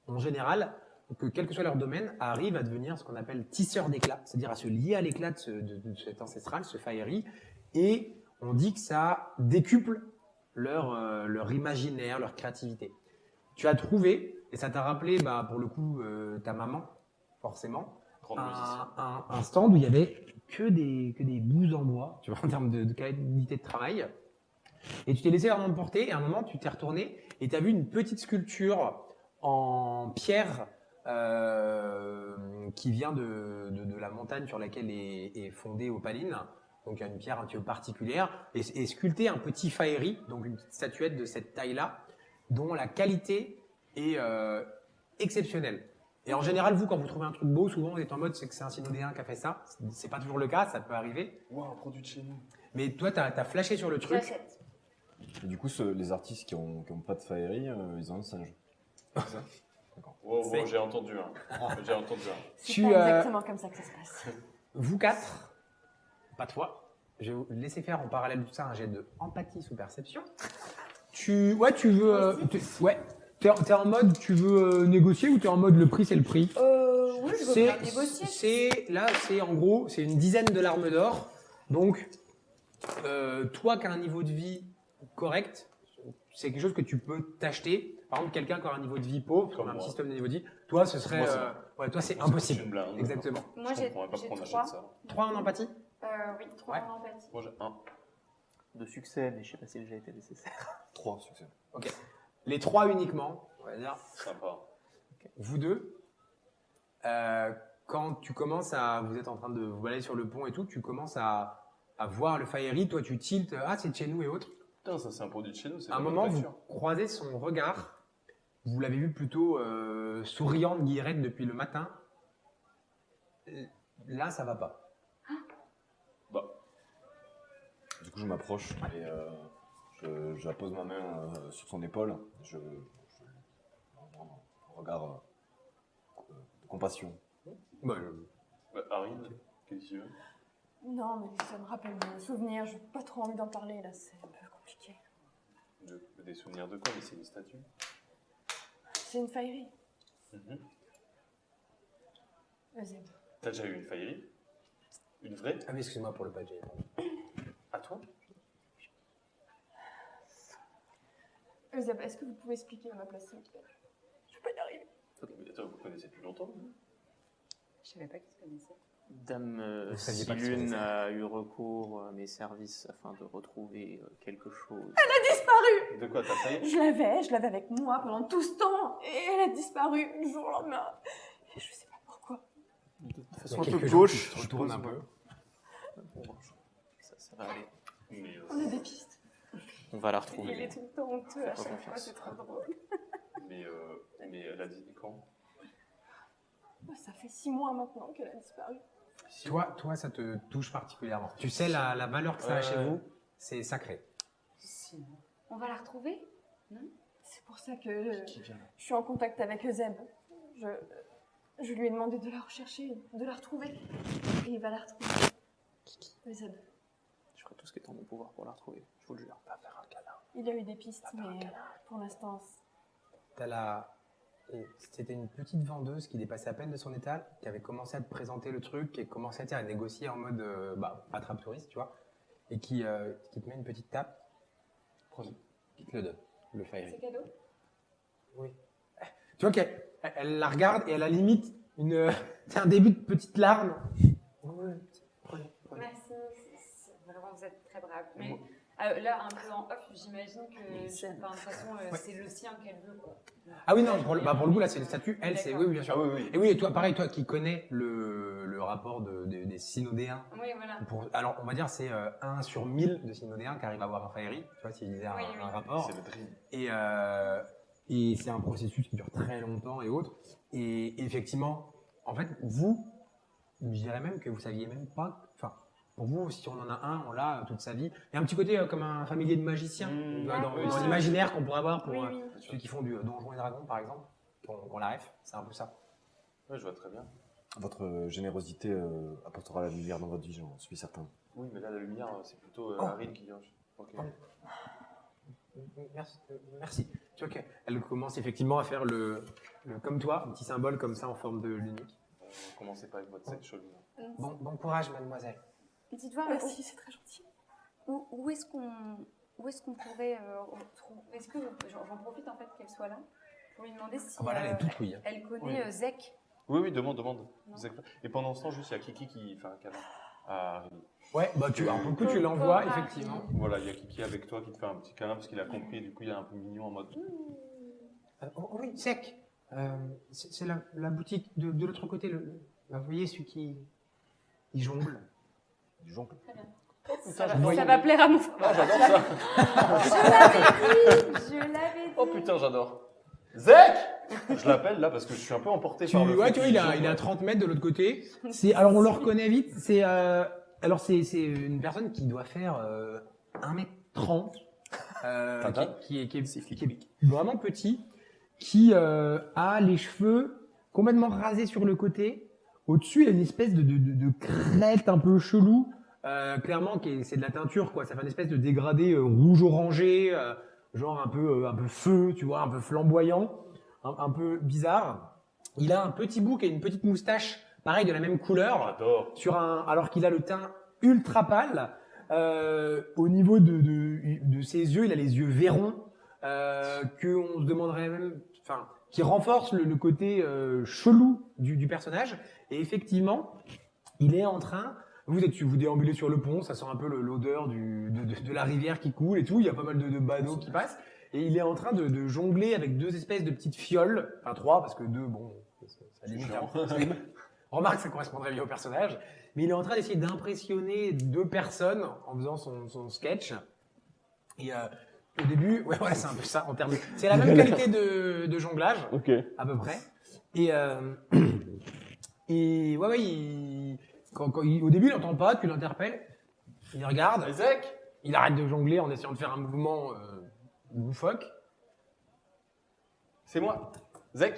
en général, que quel que soit leur domaine, arrivent à devenir ce qu'on appelle tisseurs d'éclat, c'est-à-dire à se lier à l'éclat de cet ancestral, ce faerie, et on dit que ça décuple leur imaginaire, leur créativité. Tu as trouvé, et ça t'a rappelé, bah, pour le coup, ta maman, forcément, Grande musicienne. un stand où il y avait que des bouts en bois, tu vois, en termes de qualité de travail. Et tu t'es laissé vraiment porter, et à un moment, tu t'es retourné, et tu as vu une petite sculpture en pierre qui vient de la montagne sur laquelle est fondée Opaline. Donc, il y a une pierre un petit peu particulière, et sculpté un petit faerie, donc une petite statuette de cette taille-là, dont la qualité est exceptionnelle. Et en général, vous, quand vous trouvez un truc beau, souvent, vous êtes en mode, c'est que c'est un synodéen qui a fait ça. C'est pas toujours le cas, ça peut arriver. Wow, un produit de chez nous. Mais toi, t'as flashé sur le truc. J'achète. Et du coup, les artistes qui ont pas de faerie, ils ont un singe. C'est ça? Wow, C'est- j'ai entendu j'ai entendu C'est Tu, pas exactement comme ça que ça se passe. Vous quatre, pas toi, je vais vous laisser faire en parallèle de tout ça un jet de empathie sous perception. Tu veux, t'es en mode, tu veux négocier ou t'es en mode le prix c'est le prix? Oui, je veux bien négocier. C'est en gros, c'est une dizaine de larmes d'or. Donc, toi qui as un niveau de vie correct, c'est quelque chose que tu peux t'acheter. Par exemple, quelqu'un qui a un niveau de vie pauvre, Comme un moi. système de niveau de vie, toi, ce serait. Toi, c'est Une impossible. blinde. Exactement. Moi, Je j'ai comprends pas pourquoi on 3. achète ça. 3 en empathie. Oui, 3 Ouais. en empathie. Moi j'ai 1. De succès, mais je sais pas si le jet était nécessaire. 3 succès. Ok. Les 3 uniquement, on va dire. Sympa. Vous deux, quand tu commences à. Vous êtes en train de vous balader sur le pont et tout, tu commences à voir le Fiery, toi tu tiltes, c'est de chez nous et autres. Putain, ça c'est un produit de chez nous. C'est À un de moment, notre vous facture. croisez son regard. Vous l'avez vu plutôt souriante, guillerette depuis le matin. Là, ça va pas. Bah, Du coup, je m'approche et je pose ma main sur son épaule. Je un regard de compassion. Bah, Harry, qu'est-ce que tu veux? Non, mais ça me rappelle des souvenirs. J'ai pas trop envie d'en parler là, c'est un peu compliqué. Des souvenirs de quoi? Mais c'est une statue. C'est une faillerie. Mhm. Euseb. T'as déjà eu une faillerie? Une vraie? Ah oui, excuse-moi pour le badger. À toi? Euseb, est-ce que vous pouvez expliquer à ma place s'il vous plaît? Je vais pas y arriver. Mais attends, vous connaissez depuis longtemps? Je savais pas qu'ils se connaissaient. Dame Vous saviez pas que Silune c'était ça. a eu recours à mes services afin de retrouver quelque chose. Disparu. De quoi? T'as failli? Je l'avais avec moi pendant tout ce temps et elle a disparu du jour au lendemain. Et je sais pas pourquoi. De Il y façon a un peu quelques gens qui gauche, se je retournent pense. un peu. Bon, ça va aller. Mais, On a des pistes. On va la Il est retrouver. tout le temps honteux à Fais-toi chaque fois, confiance. c'est trop drôle. mais elle a dit quand? Ça fait 6 mois maintenant qu'elle a disparu. Toi, ça te touche particulièrement. Tu sais, la valeur que ça a chez vous, c'est sacré. On va la retrouver? C'est pour ça que je suis en contact avec Euseb. Je lui ai demandé de la rechercher, de la retrouver. Et il va la retrouver. Euseb. Je ferai tout ce qui est en mon pouvoir pour la retrouver, je vous le jure. Il a eu des pistes, mais pour l'instant, C'était une petite vendeuse qui dépassait à peine de son étal, qui avait commencé à te présenter le truc, qui commençait à négocier en mode attrape touriste, tu vois, et qui te met une petite tape. Prenez, qui te le donne, le Fiery. C'est cadeau? Oui. Tu vois qu'elle la regarde et elle a limite c'est un début de petite larme. Oui, prenez. Merci, vraiment vous êtes très brave. Mais là, un peu en off, j'imagine que de toute façon, c'est le sien qu'elle veut, quoi. Ah oui, non, pour le coup, là, c'est le statut. Elle, c'est. Oui, bien sûr. Ah oui, oui. Et oui, et toi, pareil, toi qui connais le rapport des synodéens. Oui, voilà. Alors, on va dire c'est 1 sur 1000 de synodéens qui arrivent à avoir un Fiery, tu vois, s'ils disaient Oui, un rapport. C'est le dream. Et c'est un processus qui dure très longtemps et autres. Et effectivement, en fait, vous, je dirais même que vous saviez même pas. Enfin, pour vous, si on en a un, on l'a toute sa vie. Il y a un petit côté comme un familier de magiciens, tu vois, dans oui, l'imaginaire qu'on pourrait avoir pour Oui, oui. ceux qui font du Donjons et Dragons, par exemple, qu'on la ref, c'est un peu ça. Ouais, je vois très bien. Votre générosité apportera la lumière dans votre vie, j'en suis certain. Oui, mais là, la lumière, c'est plutôt Oh. Harry qui vient. Ok. Merci. Tu vois qu'elle commence effectivement à faire comme toi, un petit symbole comme ça en forme de l'unique. Commencez pas avec votre set chelou. Bon courage, mademoiselle. Dites voir Merci, c'est très gentil. où est-ce qu'on pourrait retrouver. Est-ce que j'en profite en fait qu'elle soit là pour lui demander si Là, elle est toute oui. elle connaît Zek. Oui, demande. Non. Et pendant ce temps, juste, il y a Kiki qui fait un câlin à Harry. Ouais, pour le coup, tu l'envoies, effectivement. Voilà, il y a Kiki avec toi qui te fait un petit câlin parce qu'il a compris, du coup, il est un peu mignon en mode. Oui, sec. C'est la boutique de l'autre côté. Vous voyez, celui qui jongle. Du jongle. Très bien. putain, Ça va plaire à mon frère. Ah, j'adore ça. Je l'avais dit. Oh putain, j'adore. Zek! Je l'appelle là parce que je suis un peu emporté par le. Ouais, fait tu vois, qu'il il est à jongle. 30 mètres de l'autre côté. Alors, on le reconnaît vite. C'est une personne qui doit faire 1m30. Qui est vraiment petit. Qui a les cheveux complètement rasés sur le côté. Au-dessus, il y a une espèce de crête un peu chelou. Clairement, c'est de la teinture, quoi. Ça fait une espèce de dégradé rouge-orangé, genre un peu feu, tu vois, un peu flamboyant, un peu bizarre. Il a un petit bouc et une petite moustache, pareil de la même couleur, J'adore. alors qu'il a le teint ultra pâle. Au niveau de ses yeux, il a les yeux verrons, que on se demanderait même, enfin, qui renforce le côté chelou du personnage. Et effectivement, il est en train. Vous déambulez sur le pont, ça sent un peu l'odeur de la rivière qui coule et tout. Il y a pas mal de badauds qui passent. Et il est en train de jongler avec deux espèces de petites fioles, enfin trois, parce que deux, bon, ça limite un peu. Remarque, ça correspondrait bien au personnage. Mais il est en train d'essayer d'impressionner deux personnes en faisant son sketch. Et au début, ouais, c'est un peu ça en termes. C'est la même qualité de jonglage, Ok. à peu près. Et ouais, au début, il n'entend pas, tu l'interpelles, il regarde, Isaac, il arrête de jongler en essayant de faire un mouvement loufoque. c'est moi. Zek,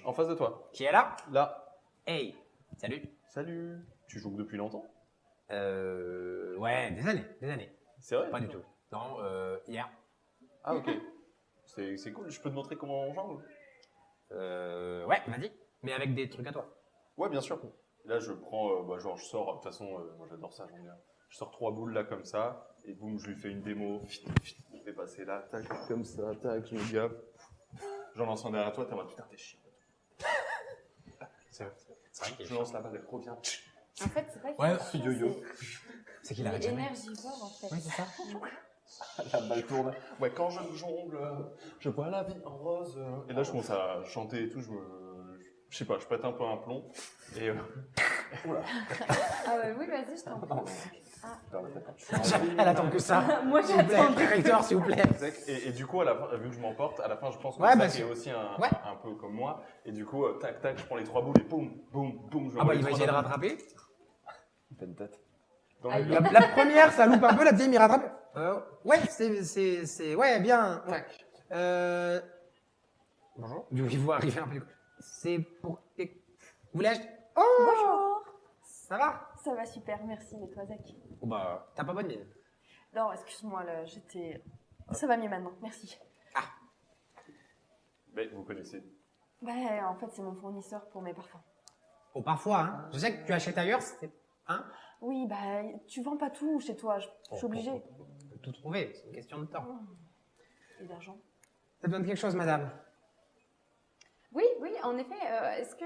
en face de toi. Qui est là? Là. Hey, salut. Salut. Tu joues depuis longtemps? Ouais, des années. C'est vrai? Pas du tout. Non, hier. Ah, ok. C'est cool. Je peux te montrer comment on jongle? Ouais, vas-y. Mais avec des trucs à toi. Ouais, bien sûr. Là, je prends, genre, je sors, de toute façon, moi j'adore ça, j'aime bien. Je sors 3 boules là comme ça, et boum, je lui fais une démo. Je fais passer là, tac, comme ça, tac, je me gaffe. J'en lance un derrière toi, t'es en mode putain, t'es chiant. C'est vrai qu'il est Je lance la balle, elle revient. En fait, c'est pas qu'il Ouais, est chiant, yo-yo. C'est qu'il il arrête est jamais. énergivore en fait. Ouais, c'est ça. La balle tourne. Ouais, quand je jongle, je vois la vie en rose. Et là, je commence à chanter et tout, je sais pas, je pète un peu un plomb. Et. Ah ouais, oui, vas-y, je t'en prie. Elle attend que ça. Moi, S'il vous plaît, j'attends. correcteur, s'il vous plaît. Et du coup, à la fin, vu que je m'emporte, à la fin, je pense que Ouais, bah, Zach est aussi ouais. un peu comme moi. Et du coup, tac, tac, je prends les 3 boules et boum, boum, boum. Je Ah bah, les il va trois essayer de dans- rattraper. Il fait une tête. dans Ah, le- La première, ça loupe un peu, la deuxième, il rattrape. Ouais, ouais, bien. Tac. Bonjour. Je vois arriver un peu. C'est pour. Vous voulez acheter? Oh! Bonjour. Ça va? Ça va super, merci. Et toi, Zach? Oh bah, t'as pas bonne mine. Non, excuse-moi, là, j'étais... Ça va mieux maintenant, merci. Mais vous connaissez. Bah, en fait, c'est mon fournisseur pour mes parfums. Oh, parfois, hein. Je sais que tu achètes ailleurs, c'est. Hein? Oui, bah, tu vends pas tout chez toi, je suis obligée. On peut tout trouver, c'est une question de temps. Et d'argent. T'as besoin de quelque chose, madame? Oui, oui, en effet, est-ce que...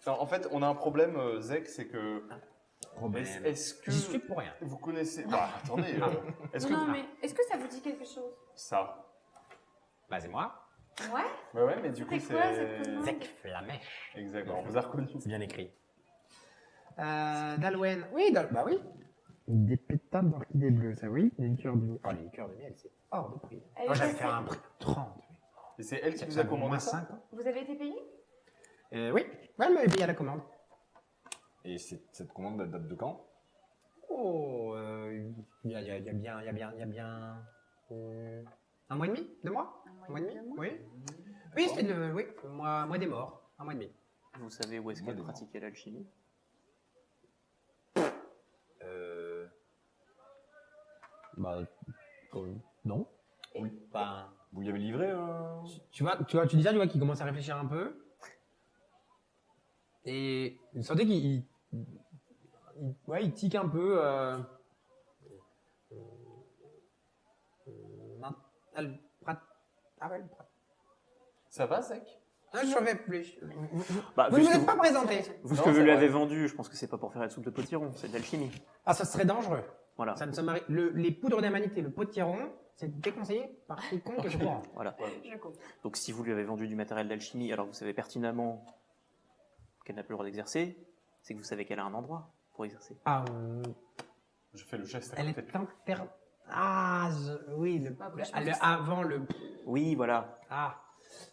Alors, en fait, on a un problème, Zek, c'est que. Est-ce que. J'y suis pour rien. Vous connaissez. Bah, attendez. Est-ce que. Non, mais est-ce que ça vous dit quelque chose? Ça. Bah, c'est moi. Ouais. Bah ouais, mais du coup, C'est quoi, cette commande? Zek Flamèche. Exactement, on vous a reconnu. C'est bien écrit. D'Alwen. Oui, bah oui. Des pétales d'orchidées bleues, ça oui. Des liqueurs de miel. Oh, les liqueurs de miel, c'est hors de prix. Elle Moi, est j'avais passée. fait un prix de 30. Et c'est elle qui vous Ça a vaut commandé moins ça 5. Vous avez été payé? Oui, ouais, elle m'avait payé à la commande. Et cette commande elle date de quand? Oh, il y a bien un mois et demi, 2 mois, Un mois et demi, 2 mois. oui. Oui, c'était le mois des morts, un mois et demi. Vous savez où est-ce qu'elle pratiquait l'alchimie? Bah, non. Oui. Bah, Vous lui avez livré tu dis ça, tu vois qu'il commence à réfléchir un peu. Et vous sentez qu'il il tique un peu. Ça va, Zek? Ah, je réfléchis. Bah, Vous vu ne ce vous que êtes pas présenté. Vu ce Non, que vous c'est lui vrai. avez vendu, je pense que c'est pas pour faire la soupe de potiron, c'est de l'alchimie. Ah, ça serait dangereux. Voilà. Ça ne se marie. Les poudres d'amanité, le potiron, c'est déconseillé par quiconque je crois. Voilà. Je comprends. Donc si vous lui avez vendu du matériel d'alchimie alors que vous savez pertinemment qu'elle n'a plus le droit d'exercer, c'est que vous savez qu'elle a un endroit pour exercer. Ah, Je fais le geste à elle côté. est interne. Ah, oui, Après, je pense que avant le. Oui, voilà. Ah.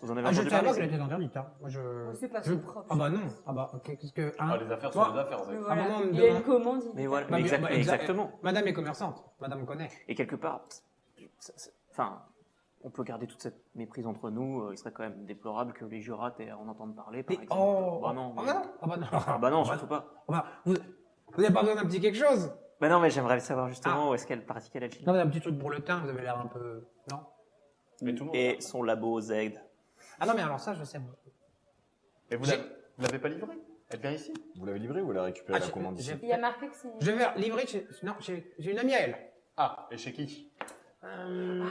Vous en avez Ah, je entendu savais parler. pas qu'elle était interdite. Hein. Moi, je. C'est pas je- son propre. Ah bah non. Ah bah ok. Qu'est-ce que. Hein. Ah, les affaires sont Moi- les affaires, Zek. Mais Ah, voilà. maman me Il y a une demande- commande. il Mais dit voilà, pas. Bah, exact- bah, exactement. Madame est commerçante. Madame connaît. Et quelque part, enfin, on peut garder toute cette méprise entre nous. Il serait quand même déplorable que les jurats aient à en entendre parler, par Mais, exemple. oh. Bah non. Ah mais- bah non. Ah bah non. Ah bah non, surtout pas. Ah bah, vous n'avez pas besoin d'un petit quelque chose? Bah non, mais j'aimerais savoir justement où est-ce qu'elle pratiquait l'alchimie. Non, mais un petit truc pour le teint. Vous avez l'air un peu. Non. Mais tout le monde. Et son labo Z. Ah non, mais alors ça, je sais. Moi. Et vous l'avez pas livrée? Elle vient ici? Vous l'avez livré ou elle a récupéré la commande ici? Il y a marqué que c'est... Je vais livrer chez... Non, j'ai une amie à elle. Ah, et chez qui? Une...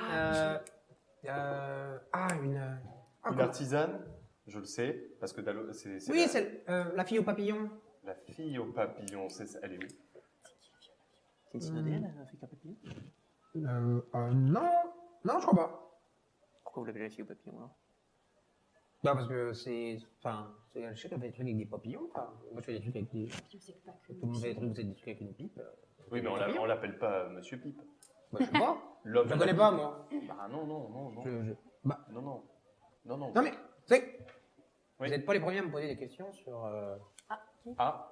Une artisane, je le sais, parce que c'est Oui, c'est la fille au papillon. la fille au papillon, elle est où? C'est une synodéenne, elle a fait qu'un papillon? Non, je crois pas. Pourquoi vous l'avez la fille au papillon alors? Bah parce que c'est... Enfin, je sais qu'elle fait des trucs avec des papillons. Enfin, moi je fais des trucs avec des... C'est pas que Tout le monde fait des trucs, vous faites des trucs avec une pipe. Oui, mais on l'appelle pas Monsieur Pipe. Bah, je sais pas. L'homme Je de la la connais pas, pipe. moi. Bah non. Bah, Non. non mais, tu sais, Oui. vous n'êtes pas les premiers à me poser des questions sur... Ah,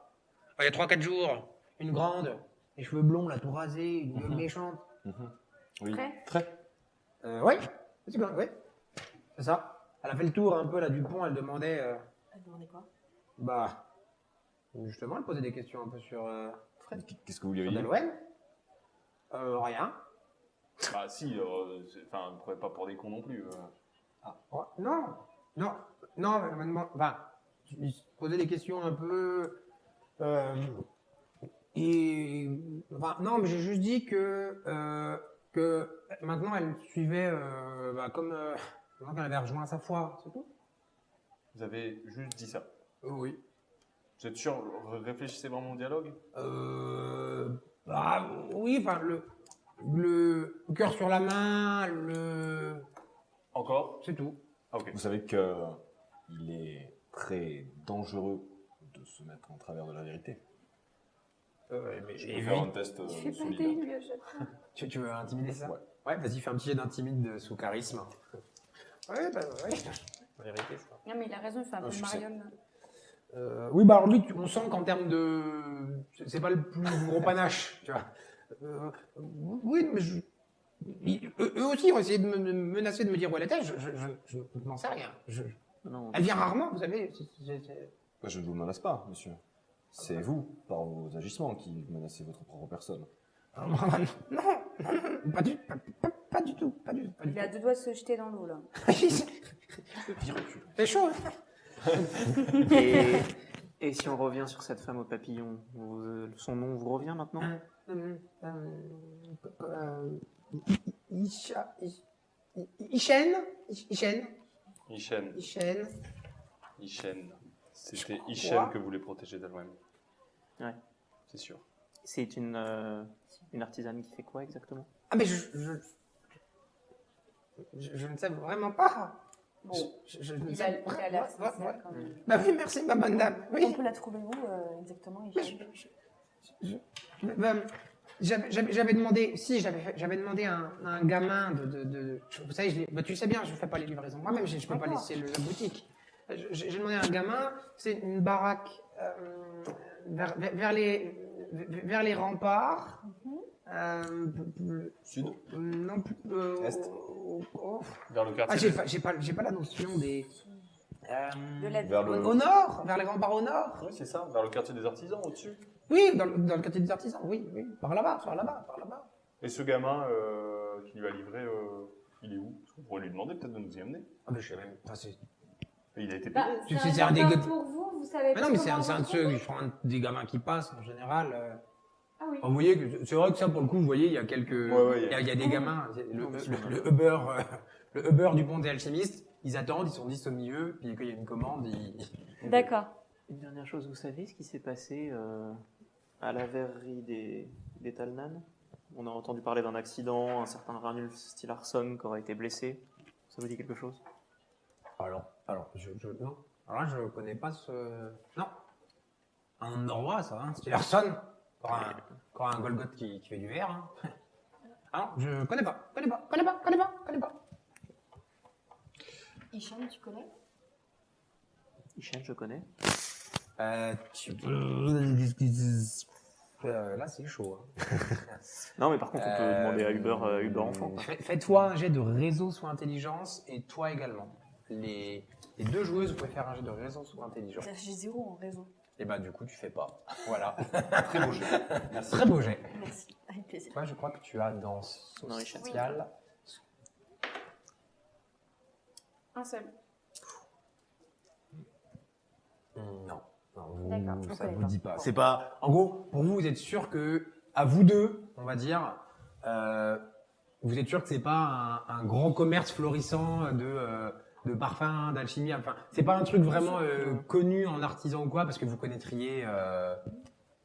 Il y a 3-4 jours, une grande, les cheveux blonds, là, tout rasé, une gueule méchante. Oui. Très. Très. Ouais, c'est ça. Elle a fait le tour un peu là du pont, elle demandait... Elle demandait quoi? Bah, justement, elle posait des questions un peu sur Qu'est-ce que vous lui avez dit? Nolwenn. Rien. bah si, enfin, ne prenez pas pour des cons non plus. Ouais, non, elle m'a demandé... Enfin, je lui posais des questions un peu... et... Enfin, non, mais j'ai juste dit que maintenant, elle suivait comme... maintenant qu'elle avait rejoint sa foi, c'est tout. Vous avez juste dit ça. Oui. Vous êtes sûr? Réfléchissez vraiment au dialogue? Bah, oui, enfin, le cœur sur la main, Encore? c'est tout. Ah, ok. Vous savez qu'il est très dangereux de se mettre en travers de la vérité. Mais Je vais faire un test Il fait pas solide. des lui à chaque fois. tu veux intimider ça? Ouais. Ouais, vas-y, fais un petit jet d'intimide sous charisme. Ouais, bah ouais. La vérité, ça. Non, mais il a raison, il fait un peu je sais. Marion. Oui, bah alors lui, on sent qu'en termes de... C'est pas le plus gros panache, tu vois. Oui, mais eux aussi ont essayé de me menacer, de me dire où elle était, je n'en sais rien. Non, Elle vient rarement, vous savez. Je ne vous menace pas, monsieur. C'est vous, par vos agissements, qui menacez votre propre personne. Non, pas du tout. Il a deux doigts de se jeter dans l'eau, là. C'est chaud. Et si on revient sur cette femme au papillon, son nom vous revient maintenant? Ishen. C'était Ishen que voulait protéger d'Alwem. Ouais. C'est sûr. C'est une artisane qui fait quoi exactement? Ah mais je ne sais vraiment pas. Bon, Je ne il sais a pas. l'air sincère, quand même. Bah oui, merci ma bonne dame. On Oui. peut la trouver où exactement? J'avais demandé, j'avais demandé à un gamin vous savez, tu le sais bien, je ne fais pas les livraisons moi-même, je ne peux pas laisser la boutique. J'ai demandé à un gamin, c'est une baraque vers les remparts. Sud? Non, Est? Vers le Ah, quartier. j'ai pas la notion des. De la Vers le- Au nord, vers les remparts au nord. Oui, c'est ça, vers le quartier des artisans au-dessus. Oui, dans le quartier des artisans, oui, par là-bas. Et ce gamin qui lui a livré, il est où? Parce qu'on pourrait lui demander peut-être de nous y amener. Ah, mais je sais même pas. Et il a été Bah, payé. c'est un des important gars- pour vous, vous savez Mais pas non, mais comment c'est un de ceux, retrouver. je prends des gamins qui passent en général. Ah oui. Vous voyez que c'est vrai que ça, pour le coup, vous voyez, il y a quelques. Ouais, il y a des gamins, le Uber du pont des alchimistes, ils attendent, ils sont 10 au milieu, puis quand il y a une commande, ils. D'accord. Une dernière chose, vous savez ce qui s'est passé à la verrerie des Talnan? On a entendu parler d'un accident, un certain Ranulf Stilarsson qui aurait été blessé. Ça vous dit quelque chose? Alors, non. Alors là, je connais pas ce. Non. Un Norrois, ça, hein, Stilarsson. Encore un Golgoth qui fait du verre. Hein. Ah non, je connais pas. Hicham, tu connais? Ishen, je connais. Là, c'est chaud. Hein. Non, mais par contre, on peut demander à Uber Enfant. quoi. Fais-toi un jet de réseau sous intelligence et toi également. Les deux joueuses, vous pouvez faire un jet de réseau sous intelligence. J'ai 0 en réseau. Et bah, du coup, tu fais pas. Voilà. Très beau jeu. Très beau jet. Merci, avec plaisir. Toi, je crois que tu as dans Dans les chaînes. social. Un seul. Non. D'accord, on Ça connaît vous pas. dit pas. Bon. C'est pas. En gros, pour vous, vous êtes sûr que, à vous deux, on va dire, vous êtes sûr que c'est pas un grand commerce florissant de parfums, d'alchimie. Enfin, c'est pas un truc vraiment connu en artisan ou quoi, parce que vous connaîtriez.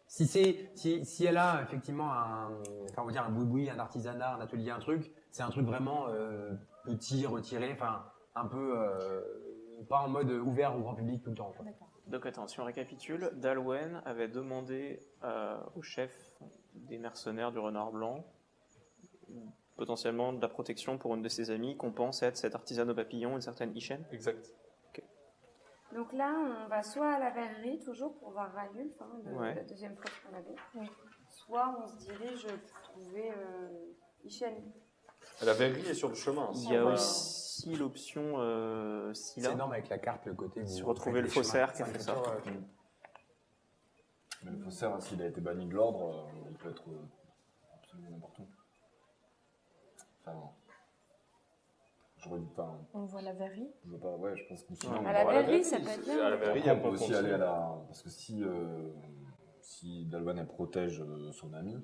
Si elle a effectivement on va dire un boui-boui, un artisanat, un atelier, un truc, c'est un truc vraiment petit, retiré, enfin un peu pas en mode ouvert au grand public tout le temps. Quoi. Donc attends, si on récapitule, Dalwen avait demandé au chef des mercenaires du Renard Blanc potentiellement de la protection pour une de ses amies qu'on pense être cet artisan au papillon, une certaine Ishen. Exact. Donc là, on va soit à la verrerie, toujours pour voir Ranulf, Ouais. la deuxième fois qu'on avait. Soit on se dirige pour trouver Ishen. La verrerie est sur le chemin. Il y a aussi l'option C'est Scylla, énorme avec la carte, le côté. si vous vous retrouvez faites le les faussaire chemins. qui a fait ça. Mais le faussaire, s'il a été banni de l'ordre, il peut être absolument n'importe où. Enfin, On voit la verrerie. je veux pas, ouais, je pense que sinon. À la verrerie, ça peut être bien. À la verrerie, il y Après, a on peut pas aussi aller à la. Parce que si Dalwan elle protège son ami,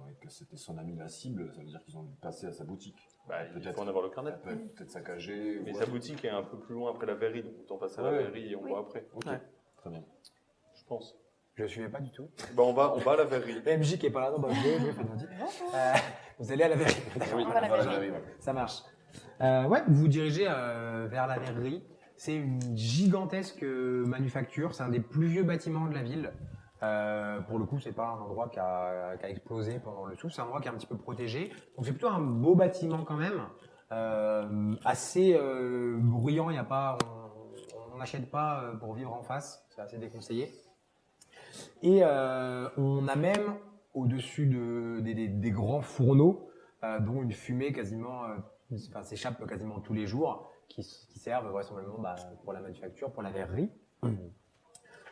et que c'était son ami la cible, ça veut dire qu'ils ont dû passer à sa boutique. Bah, il Peut-être. faut en avoir le carnet. Elle peut être peut-être saccagée. Mais ou sa autre. boutique est un peu plus loin après la verrerie, donc autant passer à la Ouais. verrerie et on Oui. voit après. Ok, Ouais. très bien. Je pense. Je ne suivais pas du tout. Bah, on va à la verrerie. Le MJ qui est pas là, non, bah, je faites dit. Vous allez à la verrerie. Oui, On va à la voilà, verrerie. ouais. Ça marche. Ouais, vous vous dirigez vers la verrerie. C'est une gigantesque manufacture. C'est un des plus vieux bâtiments de la ville. Pour le coup, c'est pas un endroit qui a explosé pendant le tout. C'est un endroit qui est un petit peu protégé. Donc c'est plutôt un beau bâtiment quand même. Assez bruyant. Il y a pas, on n'achète pas pour vivre en face. C'est assez déconseillé. Et on a même au-dessus des grands fourneaux dont une fumée quasiment s'échappe quasiment tous les jours, qui servent vraisemblablement pour la manufacture, pour la verrerie.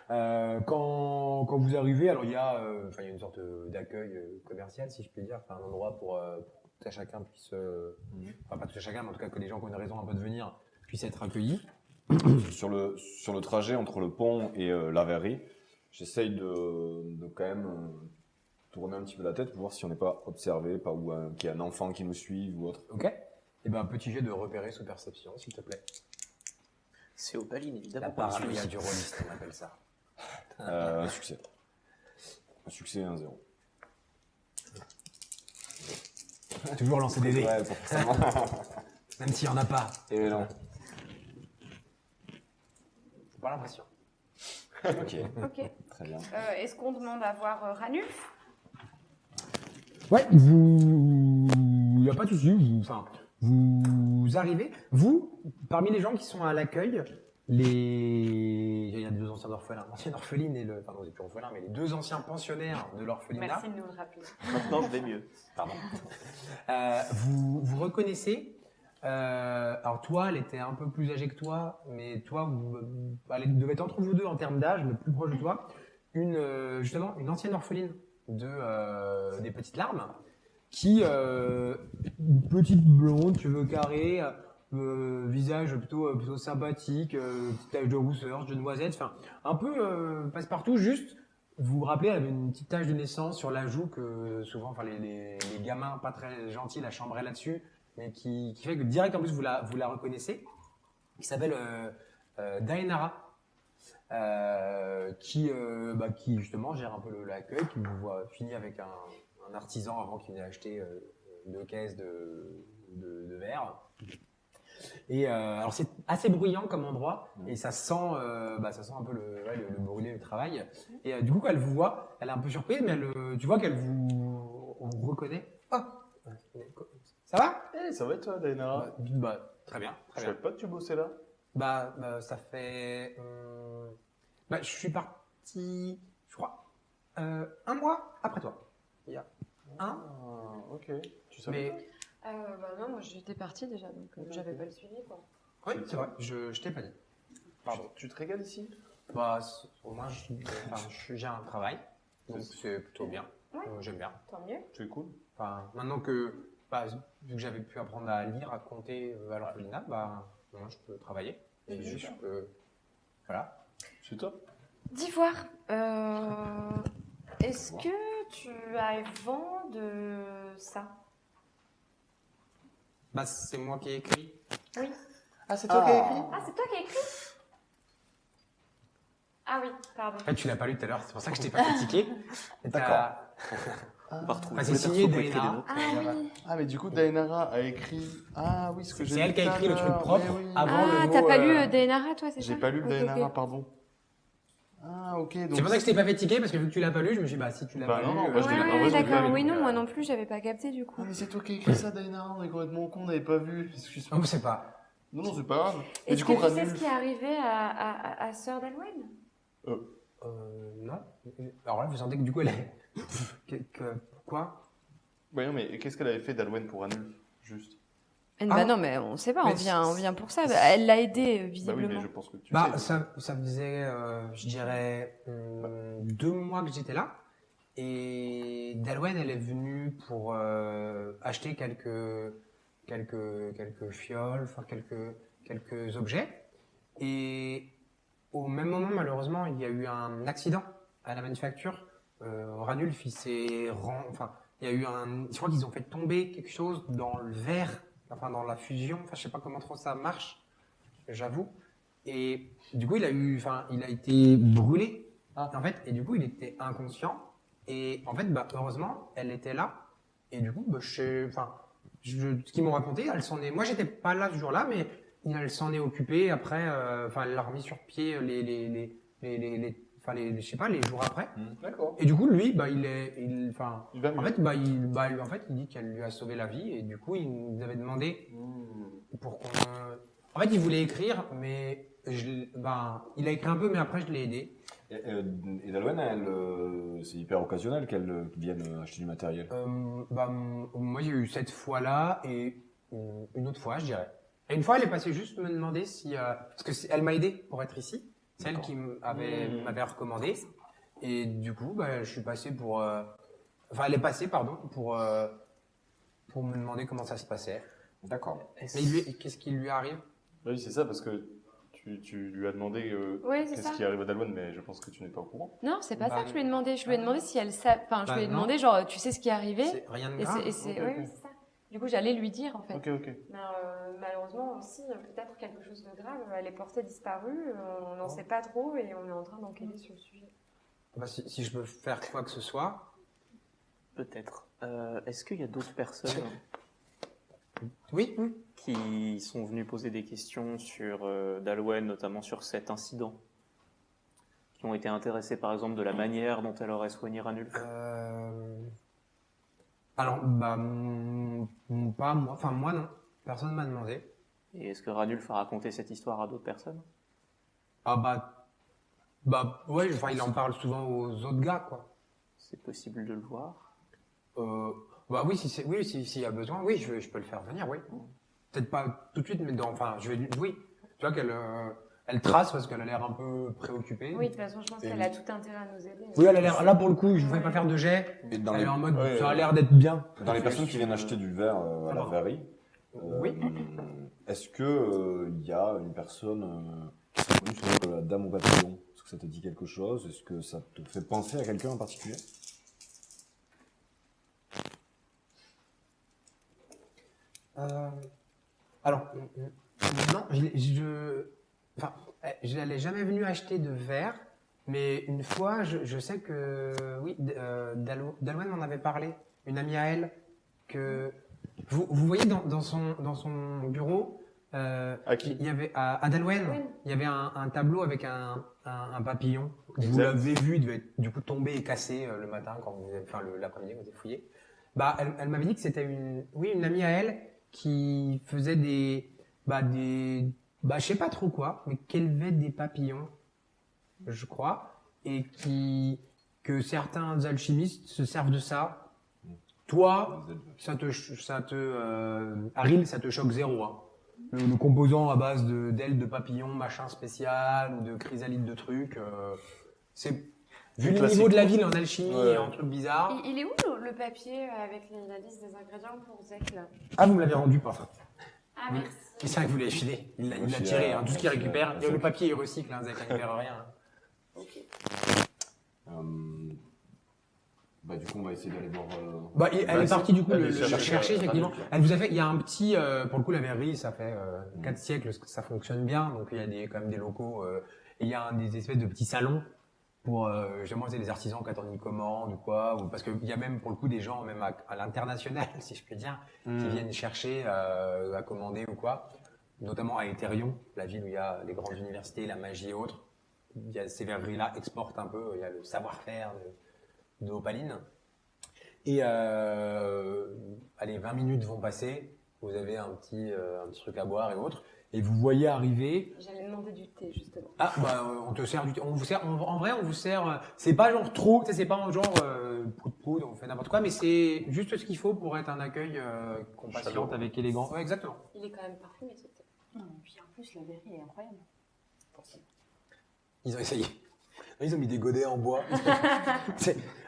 Quand vous arrivez, alors il y a une sorte d'accueil commercial, si je puis dire, un endroit pour que tout à chacun puisse, enfin pas tout à chacun, mais en tout cas que les gens qui ont une raison un peu de venir puissent être accueillis. Sur le trajet entre le pont et la verrerie, j'essaye de quand même tourner un petit peu la tête pour voir si on n'est pas observé, qu'il y a un enfant qui nous suive ou autre. Ok. Et ben un petit jet de repérer sous perception, s'il te plaît. C'est au Baline, La évidemment. paranoïa du rôliste, on appelle ça. Un succès. Un succès et un zéro. Toujours lancer des dés, Ouais, forcément. même s'il n'y en a pas. Et non. J'ai pas l'impression. Ok, Ok. très bien. Est-ce qu'on demande à voir Ranulf? Ouais, il n'y a pas de souci. Vous arrivez. Vous, parmi les gens qui sont à l'accueil, il y a deux anciens orphelins, l'ancienne orpheline et le. Pardon, c'est plus orphelin, mais les deux anciens pensionnaires de l'orphelinat. Merci de nous le rappeler. Maintenant, je vais mieux. Pardon. Vous reconnaissez. Alors toi, elle était un peu plus âgée que toi, mais toi, elle devait être entre vous deux en termes d'âge, mais plus proche de toi. Justement, une ancienne orpheline des Petites Larmes, qui, petite blonde, cheveux carrés, visage plutôt sympathique, petite tache de rousseur, de noisette, enfin, un peu passe-partout, juste. Vous vous rappelez, elle avait une petite tache de naissance sur la joue que souvent, les gamins pas très gentils la chambraient là-dessus, mais qui fait que direct en plus vous la reconnaissez, qui s'appelle Daenara, qui justement gère un peu l'accueil, qui vous voit fini avec un artisan avant qu'il venait acheter 2 caisses de verre. Et alors c'est assez bruyant comme endroit et ça sent un peu le brûlé, le travail. Et du coup quand elle vous voit, elle est un peu surprise, mais tu vois qu'elle vous reconnaît. Oh, ça va? Ça va toi, Dainara? Très bien, Je très savais bien. pas que tu bossais là. Ça fait. Je suis parti, je crois, 1 mois après toi. Il y a un. Ah, ok. Tu savais Mais Non, moi j'étais partie déjà, donc j'avais pas le suivi, quoi. oui, c'est vrai, je t'ai pas dit. Pardon. Tu te régales ici? Au moins, j'ai un travail, donc c'est plutôt bien. Ouais. J'aime bien. Tant mieux. C'est cool. Maintenant que, vu que j'avais pu apprendre à lire, à compter à l'orphelinat, moi je peux travailler. Et je peux. Voilà. C'est top. D'ivoire. Est-ce que tu as vent de ça? Bah, c'est moi qui ai écrit. Oui. Ah, c'est toi qui as écrit? Ah, c'est toi qui as écrit? Ah oui, pardon. En fait, tu l'as pas lu tout à l'heure, c'est pour ça que je t'ai pas fait tiquer. D'accord. On va retrouver Bah, tous c'est les signé persos qui ont écrit Daina. des notes. Ah oui. Ah, mais du coup, Dainara a écrit. Ah oui, ce que j'ai C'est elle qui a écrit le truc propre avant Ah, le mot. t'as pas lu Dainara, toi, c'est ça? J'ai pas lu le Ok, Dainara, ok. pardon. Ah, ok. Donc... C'est pour ça que je t'ai pas fait tiquer, parce que vu que tu l'as pas lu, je me suis dit, bah, si tu l'as Bah, pas non, lu. non, moi, je l'ai- en vrai, Ouais, je l'ai pas d'accord. lu, Oui, donc, non, moi non plus, j'avais pas capté du coup. Ah, mais c'est toi qui as écrit ça, Dainara, on est complètement con, on n'avait pas vu. Excuse-moi. Oh, c'est pas. Non, non, c'est pas grave. Mais Est-ce du coup, que tu sais Ranulf. ce qui est arrivé à Sœur d'Alwen? Non. Alors là, vous sentez que du coup, elle est. Quoi? Ouais, non, mais qu'est-ce qu'elle avait fait d'Alwen pour Ranulf? Juste. Bah non, mais on sait pas, Mais on vient pour ça. Elle l'a aidé, Bah oui, visiblement. mais je pense que tu Bah, sais. ça faisait, je dirais, 2 mois que j'étais là. Et Dalwen, elle est venue pour acheter quelques fioles, enfin quelques objets. Et au même moment, malheureusement, il y a eu un accident à la manufacture. Ranulf, enfin, il y a eu je crois qu'ils ont fait tomber quelque chose dans le verre, enfin dans la fusion. Enfin, je sais pas comment trop ça marche, j'avoue. Et du coup, il a été brûlé. En fait, et du coup, il était inconscient. Et en fait, bah, heureusement, elle était là. Et du coup, bah, ce qu'ils m'ont raconté, moi, j'étais pas là ce jour-là, mais elle s'en est occupée après. Elle l'a remis sur pied je sais pas, les jours après. D'accord. Et du coup, lui, bah, Il va mieux. en fait, il dit qu'elle lui a sauvé la vie. Et du coup, il nous avait demandé pour qu'on. En fait, il voulait écrire, mais il a écrit un peu, mais après, je l'ai aidé. Et Dalwen, c'est hyper occasionnel qu'elle vienne acheter du matériel. Moi, j'ai eu cette fois-là et une autre fois, je dirais. Et une fois, elle est passée juste me demander si. Parce que elle m'a aidé pour être ici. C'est elle qui m'avait recommandé. Et du coup, bah, je suis passé pour. Elle est passée, pardon, pour me demander comment ça se passait. D'accord. Mais qu'est-ce qui lui arrive? Oui, c'est ça, parce que tu lui as demandé Oui, c'est qu'est-ce ça. qui arrive à Dalwen, mais je pense que tu n'es pas au courant. Non, c'est pas Bah, ça que je lui ai demandé. Je lui ai demandé si elle savait. Enfin, je lui ai non. demandé, genre, tu sais ce qui est arrivé? C'est rien de Et grave. c'est. Ok, Oui, ok. c'est ça. Du coup, j'allais lui dire, en fait. Ok, ok. Mais, malheureusement aussi, peut-être quelque chose de grave. Elle est portée disparue, on n'en sait pas trop et on est en train d'enquêter sur le sujet. Bah, si je peux faire quoi que ce soit. Peut-être. Est-ce qu'il y a d'autres personnes Oui. qui sont venues poser des questions sur Dalwen, notamment sur cet incident, qui ont été intéressées par exemple de la manière dont elle aurait soigné Ranulf? Alors, pas moi. Enfin, moi, non. Personne m'a demandé. Et est-ce que Ranulf a raconté cette histoire à d'autres personnes? Ah ouais, enfin, il en parle souvent aux autres gars, quoi. C'est possible de le voir. Oui, s'il y a besoin, oui, je peux le faire venir, oui. Peut-être pas tout de suite, mais oui. Tu vois qu'elle elle trace parce qu'elle a l'air un peu préoccupée. Oui, de toute façon, je pense qu'elle a tout intérêt à nous aider. Oui, elle a l'air, là pour le coup, je ne fais pas faire de jet. Et dans Elle les, est en mode, Ouais, ça a ouais. l'air d'être bien. dans les personnes qui viennent acheter du verre à la verrerie, Oui. est-ce que il y a une personne qui serait connue sous le nom de la dame au papillon? Est-ce que ça te dit quelque chose? Est-ce que ça te fait penser à quelqu'un en particulier? Alors, non, je n'allais jamais venue acheter de verre, mais une fois, je sais que, oui, Dalwen m'en avait parlé, une amie à elle, que vous voyez dans son bureau, À qui? il y avait à Dalwen, Oui. il y avait un tableau avec un papillon. Vous Exact. l'avez vu, il devait être du coup tombé et cassé le matin l'après-midi quand vous avez fouillé. Bah, elle m'avait dit que c'était une amie à elle qui faisait je sais pas trop quoi, mais qui élevait des papillons, je crois, et que certains alchimistes se servent de ça. Toi, Haril, ça te choque zéro, hein. Le composant à base d'ailes de papillons, machin spécial, ou de chrysalides de trucs, c'est, vu le classique, niveau de la quoi. ville en alchimie Ouais. et en trucs bizarres. Il est où le papier avec la liste des ingrédients pour Zek là? Ah, vous me l'avez rendu pas. Ah, merci. C'est ça que vous l'avez filé. Il l'a Aussi, tiré, hein. Tout ce qu'il merci, récupère. merci. Le papier, il recycle, hein, Zach, il perd rien. Ok. Du coup, on va essayer d'aller voir. Elle est partie du coup elle le est chercher, chercher effectivement. Ranulf. Elle vous a fait, il y a un petit, pour le coup la verrerie, ça fait 4 siècles que ça fonctionne bien, donc il y a quand même des locaux, et il y a des espèces de petits salons pour justement c'est des artisans qui attendent une commande ou quoi, ou parce qu'il y a même pour le coup des gens même à l'international si je puis dire, qui viennent chercher à commander ou quoi, notamment à Ethereum, la ville où il y a les grandes universités, la magie et autres. Il y a ces verreries-là exportent un peu, il y a le savoir-faire de Opaline. Et allez, 20 minutes vont passer, vous avez un petit truc à boire et autres, et vous voyez arriver. J'allais demander du thé, justement. Ah, on te sert du thé. On vous sert, en vrai, on vous sert. C'est pas genre trop, tu sais, c'est pas genre poud, on fait n'importe quoi, mais c'est juste ce qu'il faut pour être un accueil compatissant avec élégant. Ouais, exactement. Il est quand même parfumé, ce thé. Non, et puis en plus, la verrie est incroyable. Ils ont essayé. Ils ont mis des godets en bois.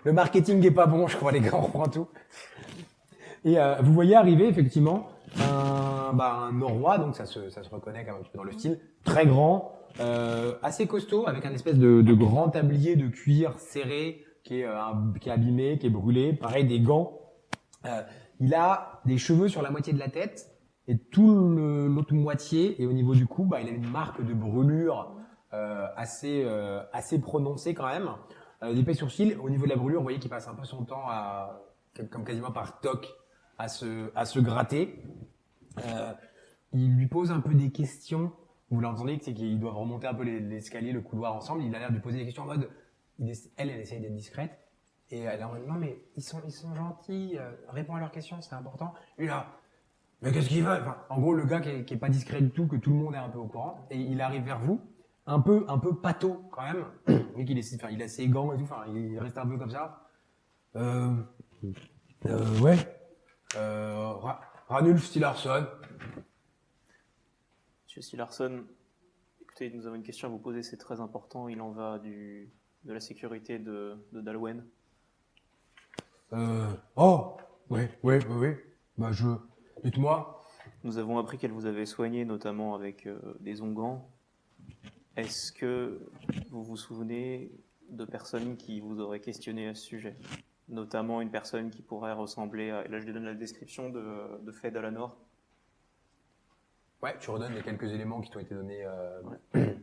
Le marketing est pas bon, je crois, les gars, on reprend tout. Et vous voyez arriver, effectivement, un Norrois, donc ça se reconnaît quand même un petit peu dans le style, très grand, assez costaud, avec un espèce de grand tablier de cuir serré, qui est abîmé, qui est brûlé, pareil, des gants. Il a des cheveux sur la moitié de la tête, et l'autre moitié, et au niveau du cou, il a une marque de brûlure assez prononcée quand même. D'épais sourcils, au niveau de la brûlure, vous voyez qu'il passe un peu son temps comme quasiment par toc, à se gratter. Il lui pose un peu des questions. Vous l'entendez, c'est qu'ils doivent remonter un peu l'escalier, le couloir ensemble. Il a l'air de poser des questions en mode, elle essaye d'être discrète. Et elle est en mode, non mais ils sont gentils, réponds à leurs questions, c'est important. Lui là, mais qu'est-ce qu'il veut? Enfin, en gros, le gars qui est pas discret du tout, que tout le monde est un peu au courant, et il arrive vers vous, un peu pâteau quand même, vu qu'il il a ses gants et tout, enfin, il reste un peu comme ça. Ouais. Ranulf Stillarsson. Monsieur Stillarsson, écoutez, nous avons une question à vous poser, c'est très important, il en va de la sécurité de Dalwen. Oh, ouais. Dites-moi. Nous avons appris qu'elle vous avait soigné, notamment avec des onguents. Est-ce que vous vous souvenez de personnes qui vous auraient questionné à ce sujet? Notamment une personne qui pourrait ressembler à... Et là, je lui donne la description de Fed Alanor. Ouais, tu redonnes les quelques éléments qui t'ont été donnés. Est-ce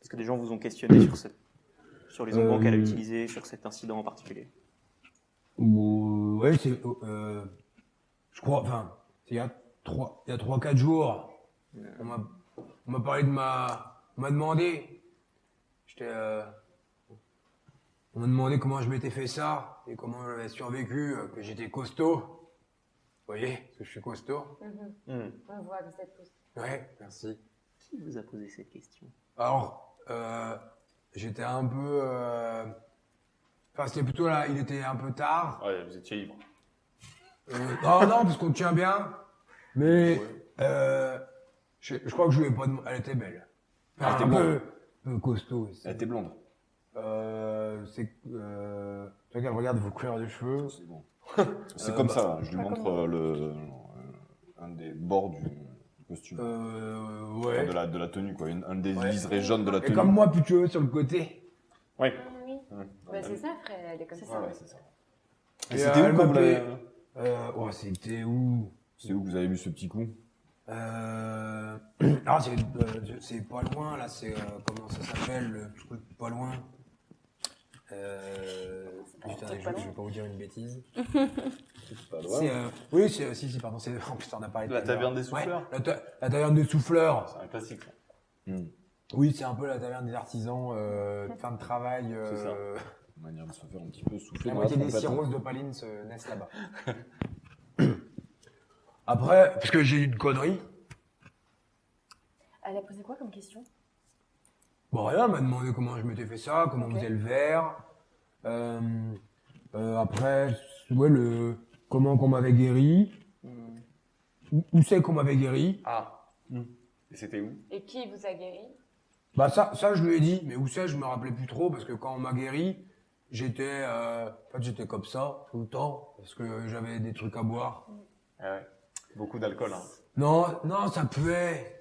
que des gens vous ont questionné sur les onguents qu'elle a utilisés, sur cet incident en particulier? Ouais, je crois, enfin, il y a 3-4 jours, on m'a parlé on m'a demandé, on m'a demandé comment je m'étais fait ça, et comment j'avais survécu, que j'étais costaud. Vous voyez, parce que je suis costaud. On voit que vous êtes tous. Ouais, merci. Qui vous a posé cette question? Alors, j'étais un peu, enfin, c'était plutôt là, il était un peu tard. Ouais, vous étiez ivre. Non, parce qu'on tient bien. Mais je crois que je lui ai pas demandé. Elle était belle. Enfin, Elle était un peu costaud aussi. Elle était blonde. Tu vois qu'elle regarde vos couleurs de cheveux. C'est bon. C'est comme ça, je lui montre un des bords du costume. Ouais. Enfin, de la tenue, quoi. Un des Ouais. liserés jaunes de la Et tenue. comme moi, plus tu veux, sur le côté. Oui. Oui. Bah, c'est ça, frère, elle est comme ça. Ouais, c'est ça. Et C'était elle où quand vous m'appelait- l'avez... c'était où C'est où que vous avez vu ce petit coup? Ah, c'est pas loin, là, c'est, comment ça s'appelle, le truc pas loin. Putain, je vais pas vous dire une bêtise. C'est pas loin. Oui, si, pardon, c'est, en plus, t'en as parlé. La tout à l'heure. taverne des souffleurs. Ouais, la taverne des souffleurs. C'est un classique. Ça. Oui, c'est un peu la taverne des artisans, fin de travail. C'est ça. Une manière de se faire un petit peu souffler. La dans moitié des trompette, hein. cirrhoses de Paline se naissent là-bas. Après, parce que j'ai eu une connerie. Elle a posé quoi comme question? Bon, rien, elle m'a demandé comment je m'étais fait ça, comment on faisait le verre. Après, ouais, comment qu'on m'avait guéri. Où c'est qu'on m'avait guéri. Ah. Et c'était où? Et qui vous a guéri? Bah ça je lui ai dit, mais où c'est, je me rappelais plus trop, parce que quand on m'a guéri, j'étais comme ça, tout le temps, parce que j'avais des trucs à boire. Ah ouais. Beaucoup d'alcool. Hein. Non, ça puait.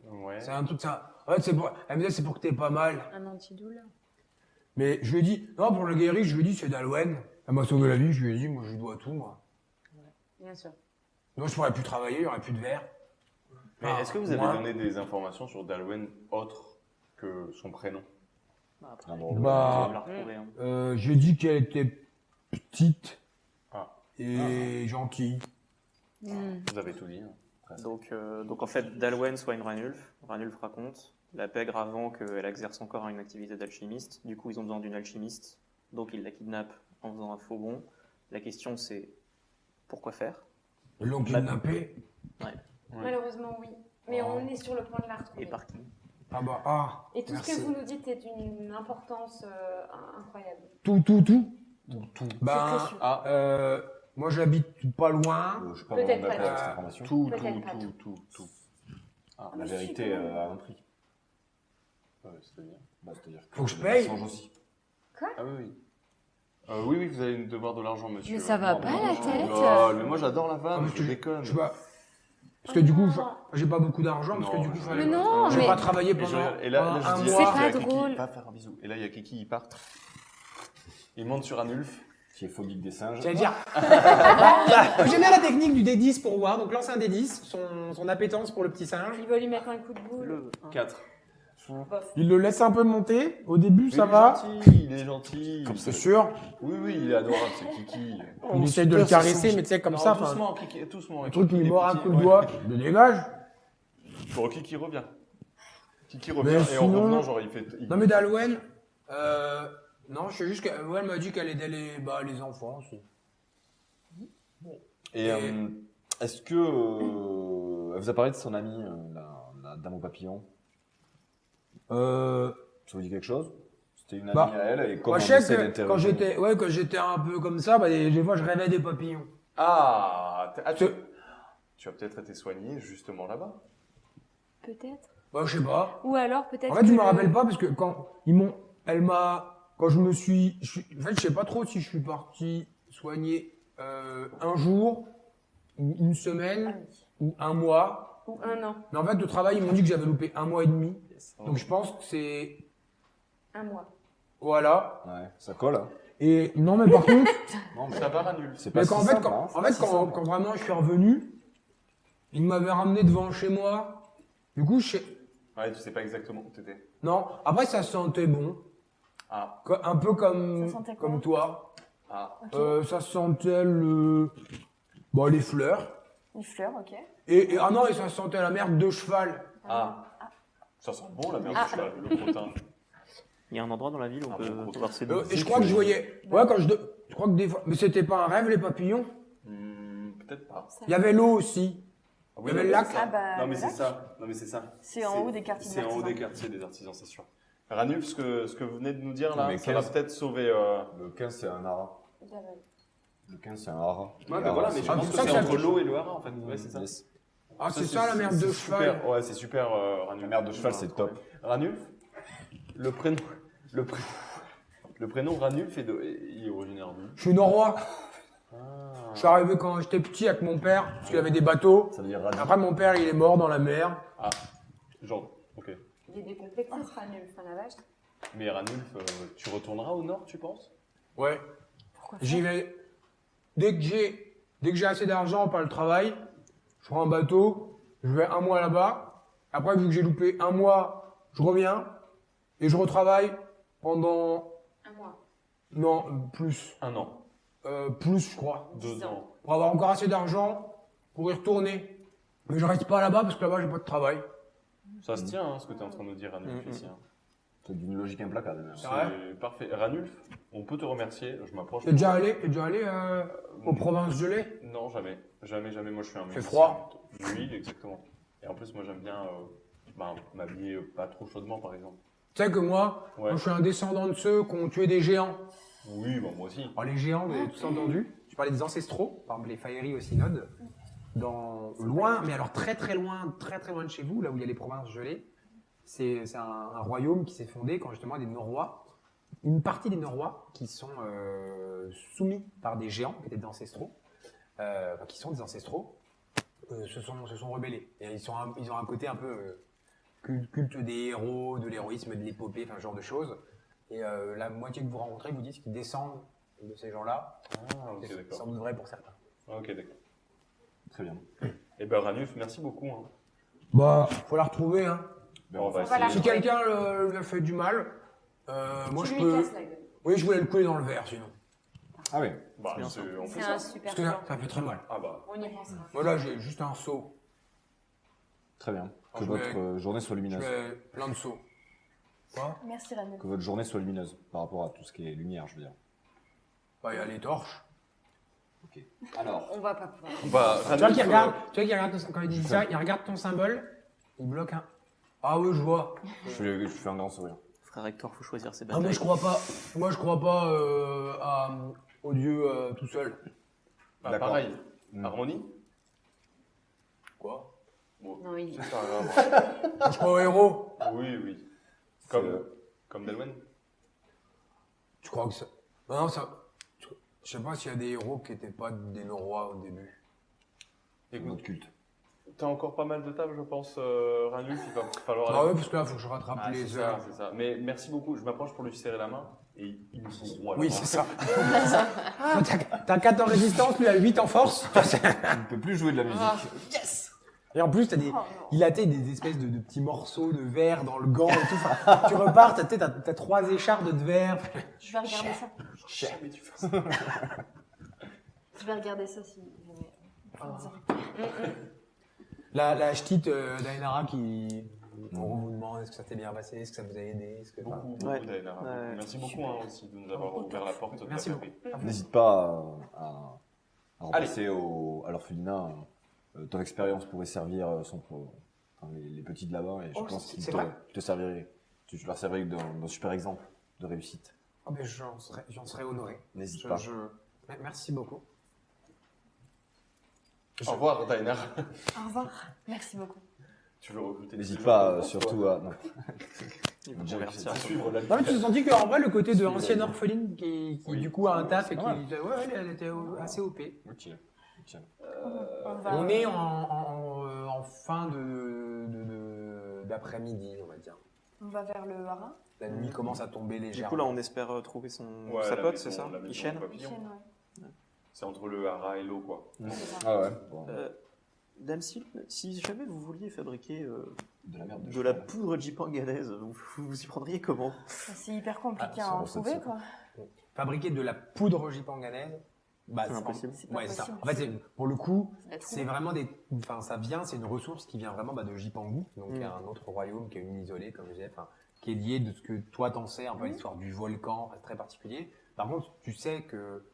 Ouais. C'est un truc, ça. En fait, elle me disait, c'est pour que t'aies pas mal. Un antidouleur. Mais je lui ai dit, non, pour le guérir, je lui ai dit, c'est d'Alouen. Elle m'a sauvé la vie, je lui ai dit, moi, je lui dois tout, moi. Bien sûr. Moi, je pourrais plus travailler, il y aurait plus de verre. Mais est-ce que vous avez moi- donné des informations sur Dalwen autres que son prénom? Après, Ah, on bah, va la retrouver. Hein. J'ai dit qu'elle était petite Ah. et gentille. Vous avez tout dit. Hein, presque. Donc en fait, Dalwen soigne Ranulf. Ranulf raconte la pègre avant qu'elle exerce encore une activité d'alchimiste. Du coup, ils ont besoin d'une alchimiste. Donc ils la kidnappent en faisant un faux bond. La question c'est pourquoi faire? Ils l'ont kidnappé. Ouais. Malheureusement, oui. Mais on est sur le point de la retrouver. Et par qui? Ah bah, ah. Et tout merci. ce que vous nous dites est d'une importance incroyable. Tout. Tout. Ben, C'est précieux. Ah, moi, j'habite pas loin. Je sais pas Peut-être comment on appelle pas. cette information. Peut-être pas tout. Ah, mais la je suis vérité quand même- a un prix. Ouais, c'est-à-dire. Bah, c'est-à-dire Faut que je le paye. mensonge aussi. Ah oui. Oui, vous allez devoir de l'argent, monsieur. Mais ça va Non, pas, non, la non, tête non, mais moi j'adore la Ah, vanne, mais je déconne. Je sais pas. Parce que du coup, non. j'ai pas beaucoup d'argent, parce que Non, du coup, je- fallait. Mais non, J'ai mais- pas travaillé Et pendant, je- et là, pendant je un dis, C'est mois. pas il y a Kiki, drôle. va faire un bisou. Et là, il y a Kiki, il part. Il monte sur Anulf. Qui est phobique des singes. J'allais dire. J'aime bien la technique du D10 pour voir. Donc lance un D10, son appétence pour le petit singe. Il va lui mettre un coup de boule. Le 4. Bof. Il le laisse un peu monter. Au début, ça il va. Est gentil, il est gentil. C'est sûr. Oui, il est adorable, c'est Kiki. Il essaie de le caresser, mais tu sais, comme Non, ça. enfin, doucement, Kiki, doucement. Le truc, il est mord un petit, coup de ouais. doigt. Il le dégage. Bon, Kiki revient. Kiki Mais revient, et en sinon- revenant, genre, il fait. Non, mais Dalwen, non, je sais juste qu'elle m'a dit qu'elle aidait les enfants aussi. Et est-ce que elle vous a parlé de son amie, la dame au papillon? Ça vous dit quelque chose? C'était une amie Bah, à elle, et comment Moi, je on sais essaie que d'interroger. quand j'étais un peu comme ça, bah, des fois, je rêvais des papillons. Tu as peut-être été soigné justement là-bas. Peut-être. Bah, je sais pas. Ou alors, peut-être. En fait, je que me rappelle pas parce que quand je me suis, en fait, je sais pas trop si je suis parti soigner un jour ou une Ah semaine oui. ou un mois. Ou un an. Mais en fait, de travail, ils m'ont dit que j'avais loupé un mois et demi. Donc, je pense que c'est, Un mois. voilà. Ouais, ça colle. Hein. Et non, mais par contre, Non, mais Ça va, Ranulf. c'est pas mais si quand, en fait, simple, hein, c'est pas si simple. quand vraiment je suis revenu, ils m'avaient ramené devant chez moi. Du coup, Ouais, tu sais pas exactement où t'étais. non. Après, ça sentait bon. Ah, Un peu comme, Ça sentait quoi comme toi. ah. Ça sentait les fleurs. Une fleur, ok. Et ça sentait la merde de cheval. Ah. Ça sent bon la merde Ah. du cheval, le protein. Il y a un endroit dans la ville où on Ah, peut bon, voir ces Et je crois que je voyais. Ouais, je crois que des fois. Mais c'était pas un rêve, les papillons. Peut-être pas. Il y avait l'eau aussi. Ah Il y avait non, le mais lac. c'est ça. Ah bah, Non mais le c'est lac. ça. Non mais c'est ça. C'est en haut des quartiers C'est en haut des d'artisans. quartiers des artisans, c'est sûr. Ranulf, ce que vous venez de nous dire là, Mais ça va 15. peut-être sauver. Le 15, c'est un hara. Daval. Le 15, c'est un hara. Ouais, Et mais voilà, hara, mais c'est je Ah, pense c'est que ça c'est que ça entre touche. l'eau et le hara en fait. Ouais, c'est ça. Yes. Ah, c'est ça la merde de cheval. Super. Ouais, c'est super, Ranulf. La merde de cheval, c'est top. Ranulf, le prénom Ranulf il est originaire d'où? Je suis norrois. Ah. Je suis arrivé quand j'étais petit avec mon père, parce qu'il avait des bateaux. Ça veut dire radis. Après, mon père, il est mort dans la mer. Ah, genre, ok. Il est décomplexé, ce sera nul. Enfin, la vache. Mais Ranulf, tu retourneras au nord, tu penses? Ouais. Pourquoi J'y vais. Dès que j'ai assez d'argent par le travail, je prends un bateau, je vais un mois là-bas. Après, vu que j'ai loupé un mois, je reviens et je retravaille pendant, Un mois. non, plus, Un an, plus, je crois, 2 ans. pour avoir encore assez d'argent pour y retourner. Mais je reste pas là-bas parce que là-bas, j'ai pas de travail. Ça se tient, hein, ce que tu es en train de nous dire, Ranulf, ici. hein. C'est d'une logique implacable. même. C'est vrai C'est parfait. Ranulf, on peut te remercier. Je m'approche. T'es déjà allé aux provinces gelées? Non, jamais. Jamais. Moi, je suis un musicien. froid. Oui, exactement. Et en plus, moi, j'aime bien m'habiller pas trop chaudement, par exemple. Tu sais que moi, Ouais. je suis un descendant de ceux qui ont tué des géants. Oui, bon, moi aussi. Alors les géants, vous avez tous entendu. Je parlais des ancestraux, par exemple les Faeries au synode, loin, mais alors très très loin de chez vous, là où il y a les provinces gelées. C'est un royaume qui s'est fondé quand justement des Norrois, une partie des Norrois qui sont soumis par des géants qui étaient des ancestraux, qui sont des ancestraux, se sont rebellés. Et ils ont un côté un peu culte des héros, de l'héroïsme, de l'épopée, enfin ce genre de choses. Et la moitié que vous rencontrez vous disent qu'ils descendent de ces gens-là. Ah, ok, C'est d'accord. sans doute vrai pour certains. Ok, d'accord. Très bien. Et ben Ranulf, merci beaucoup. Hein. Bah, faut la retrouver, hein. Ben, On va va la essayer. Si quelqu'un lui a fait du mal, moi Tu je lui peux. casses la gueule. Oui, je voulais le couler dans le verre sinon. Ah oui. Bah, bien c'est- ça. on fait C'est ça. un super Parce que plan. ça fait très mal. Ah bah. On y pensera. Voilà, j'ai juste un seau. Très bien. Que Je votre journée soit Je lumineuse. fais plein de seaux. Quoi? Merci Ranulf. Que votre journée soit lumineuse par rapport à tout ce qui est lumière, je veux dire. Bah, il y a les torches. Ok. Alors. On va pas pouvoir. Bah, Tu vois qu'il regarde, quand il dit ça, il regarde ton symbole, il bloque un. Ah oui, je vois. Je fais un grand sourire. Frère Hector, faut choisir ses Ah, batailles. mais je crois pas. Moi, je crois pas au dieu tout seul. bah, D'accord. pareil. Mm. Harmonie. Quoi? Non, il. C'est pas grave. Je crois au héros. Oui, oui. C'est, Comme Delwen. Tu crois que ça. Non, ça. Je sais pas s'il y a des héros qui étaient pas des Norrois au début. Écoute, Notre culte. t'as encore pas mal de tables, je pense, Ranulf. Il va falloir. Ah ouais, parce que là, faut que je rattrape Ah, les c'est heures. ça, c'est ça. Mais merci beaucoup. Je m'approche pour lui serrer la main et il me fout droit. Oui, c'est ça. Toi, t'as 4 en résistance, lui a 8 en force. On ne peut plus jouer de la musique. Et en plus, t'as des. Oh, non. Il a des espèces de petits morceaux de verre dans le gant et tout. Enfin, tu repars, t'as 3 échardes de verre. Je vais regarder ça. Jamais tu fais ça. Je vais regarder ça si jamais. La ch'tite d'Ainara qui. On vous demande est-ce que ça s'est bien passé, est-ce que ça vous a aidé, est-ce que. Beaucoup, Ouais. beaucoup d'Aenara. Ouais. Merci beaucoup hein, aussi de nous avoir ouvert la porte. de Merci la beaucoup. paix. N'hésite pas à repasser à l'orphelinat. Ton expérience pourrait servir les petits de là-bas et je Oh, pense qu'ils c'est vrai te serviraient. Tu leur servirais d'un super exemple de réussite. Oh, ben, j'en serais honoré. N'hésite pas. Merci beaucoup. Au revoir, Daenar. Au revoir. Merci beaucoup. Tu veux recruter N'hésite des pas gens surtout à. Non. Ils vont Dire convertir. à suivre la Non, mais tu as senti qu'en vrai, le côté de Oui, ancienne oui. orpheline qui Oui. du coup a un taf et qui. Ouais. Ouais, elle était assez OP. Ok. On est en fin d'après-midi, on va dire. On va vers le haras. La nuit commence à tomber Du légèrement. coup, là, on espère trouver sa la pote, maison- c'est ça la maison Ishen papillon. Chaîne, ouais. C'est entre le hara et l'eau, quoi. C'est ça. Ah ouais. Bon, Dame Sylve, si jamais vous vouliez fabriquer de la merde. de la poudre jipanganaise, vous y prendriez comment? C'est hyper compliqué Ah, à ça en recette, trouver, ça. quoi. Fabriquer de la poudre gipanganaise, bah, C'est impossible. C'est pas Ouais, c'est ça. possible. En fait, pour le coup, Ça va être c'est vraiment enfin, c'est une ressource qui vient vraiment de Jipangu, donc qui est un autre royaume, qui est une île isolée, comme je disais, enfin, qui est lié de ce que toi t'en sais, un peu à l'histoire du volcan, enfin, c'est très particulier. Par contre, tu sais que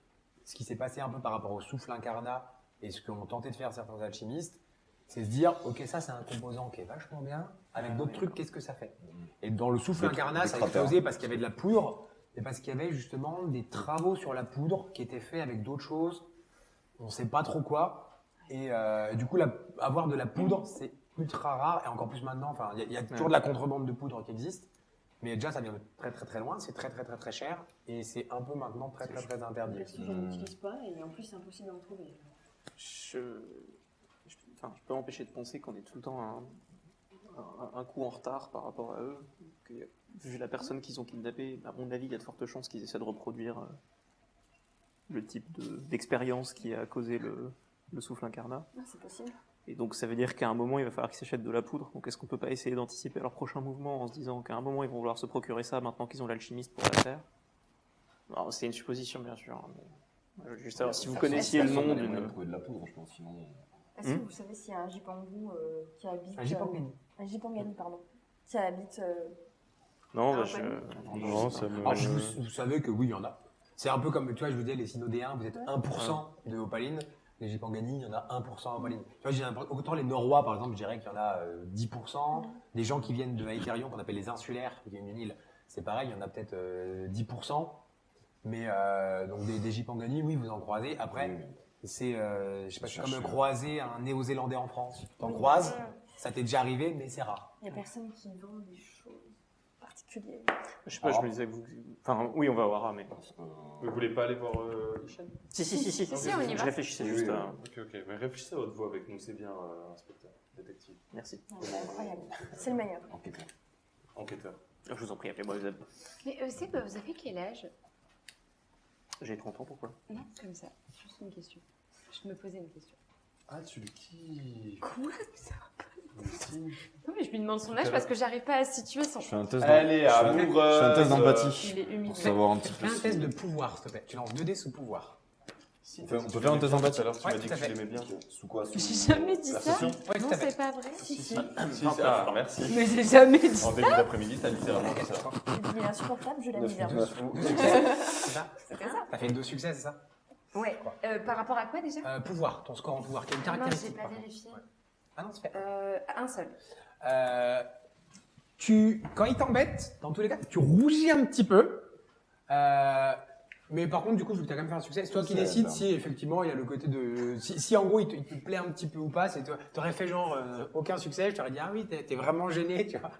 ce qui s'est passé un peu par rapport au souffle incarnat et ce qu'ont tenté de faire certains alchimistes, c'est se dire, ok, ça c'est un composant qui est vachement bien, avec d'autres trucs, qu'est-ce que ça fait? Et dans le souffle Des- incarnat, des ça a cratères. explosé parce qu'il y avait de la poudre, et parce qu'il y avait justement des travaux sur la poudre qui étaient faits avec d'autres choses, on sait pas trop quoi, et du coup, avoir de la poudre, c'est ultra rare, et encore plus maintenant, enfin, il y a toujours de la contrebande de poudre qui existe, mais déjà ça vient de très très très loin, c'est très très très très cher, et c'est un peu maintenant très très très interdit. Parce que je n'utilise pas et en plus c'est impossible d'en trouver. Je peux m'empêcher de penser qu'on est tout le temps un coup en retard par rapport à eux. Que, vu la personne qu'ils ont kidnappée, à mon avis, il y a de fortes chances qu'ils essaient de reproduire le type d'expérience qui a causé le souffle incarnat. Ah, c'est possible. Et donc ça veut dire qu'à un moment, il va falloir qu'ils s'achètent de la poudre. Donc est-ce qu'on peut pas essayer d'anticiper leur prochain mouvement en se disant qu'à un moment, ils vont vouloir se procurer ça maintenant qu'ils ont l'alchimiste pour la faire? Alors, c'est une supposition, bien sûr. Mais je veux juste savoir si vous connaissiez le nom moyen de d'une... trouver de la poudre, je pense. Sinon. Est-ce que vous savez s'il y a un Jipangu qui habite. Un Jipangani. Un Jipangani, pardon. Qui habite. Non, Ah, bah, ouais. Non, ça me. Alors, vous savez que oui, il y en a. C'est un peu comme, tu vois, je vous disais, les Sinodéens, vous êtes 1% de Opaline. Les Jipangani, il y en a 1% à Opaline. Tu vois, j'ai l'impression- autant les Norrois, par exemple, je dirais qu'il y en a 10%. Des gens qui viennent de Aetherion, qu'on appelle les insulaires, qui viennent d'une île, c'est pareil, il y en a peut-être 10%. Mais donc des Jipangani, oui, vous en croisez. Après, c'est, je sais pas, c'est comme croiser un Néo-Zélandais en France. T'en croises, ça t'est déjà arrivé, mais c'est rare. Il n'y a personne qui vend des choses particulières. je sais pas, je me disais que vous... Enfin, oui, on va voir, mais... Vous voulez pas aller voir Ishen? Si, Si, on y je va. réfléchissais juste à... Ok, ok. Mais réfléchissez à votre voix avec nous, c'est bien, inspecteur. détective. Merci. Incroyable. C'est le meilleur. Enquêteur. Je vous en prie, appelez-moi Euseb. Mais Euseb, vous avez quel âge? J'ai 30 ans, pourquoi? Non, comme ça. Juste une question. Je me posais une question. Ah, tu le kiffes. Quoi? Aussi. Non, mais je lui demande son âge parce que j'arrive pas à situer son. Je fais un test Elle est je fais un amoureuse. test d'empathie. Il est humide. Pour savoir un petit peu. Fais un test de pouvoir, s'il te plaît. Tu lances 2 dés sous pouvoir. On peut faire un test d'empathie. Tout à l'heure, tu Ouais, m'as dit tout à que tu fait. l'aimais bien. Sous quoi? J'ai jamais dit ça. Perception. Ouais, Non, tout à fait. c'est pas vrai. Ah, merci. Mais j'ai jamais dit En ça. début d'après-midi, t'as littéralement dit ça. Il est insupportable, je l'aime bien. 2 succès, c'est ça? C'est ça. T'as fait 2 succès, c'est ça? Ouais. Par rapport à quoi déjà? Pouvoir, ton score en pouvoir. Quelle Non, j'ai caractéristique pas par contre? vérifié. Ouais. Ah non, c'est fait. Un seul. Quand il t'embête, dans tous les cas, tu rougis un petit peu. Mais par contre, du coup, vu que tu as quand même fait un succès, c'est toi qui C'est décides bien. si effectivement il y a le côté de. Si en gros il te plaît un petit peu ou pas, c'est toi. T'aurais fait genre aucun succès, je t'aurais dit ah oui, t'es vraiment gêné, tu vois.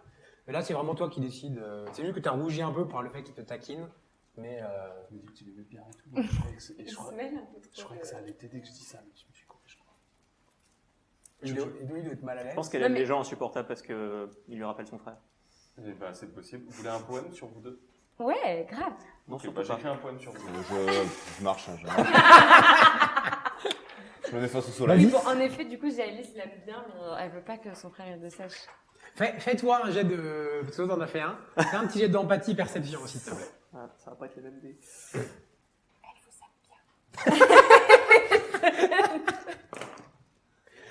Mais là, c'est vraiment toi qui décides. C'est juste que tu as rougi un peu par le fait qu'il te taquine. Mais. Il me dit que tu l'aimais bien et tout. Je croyais que c'est- et Il je se croyais- mêle un peu trop je croyais de- que ça allait t'aider que je dis ça, mais je me suis coupé, je crois. il doit être mal à l'aise. Je pense qu'elle Non, aime mais- les gens insupportables parce qu'il lui rappelle son frère. Eh ben, c'est possible. Vous voulez un poème sur vous deux? Ouais, grave. Non, Ok, surtout bah, pas. j'écris un poème sur vous. Je marche. Je me mets face au soleil. Oui, bon, en effet, du coup, Jaëlys l'aime bien, mais elle veut pas que son frère le sache. Fais-toi un jet de. Parce que toi, t'en as fait un. Fais un petit jet d'empathie perception aussi, s'il te plaît. Ah, ça va pas être les mêmes dés.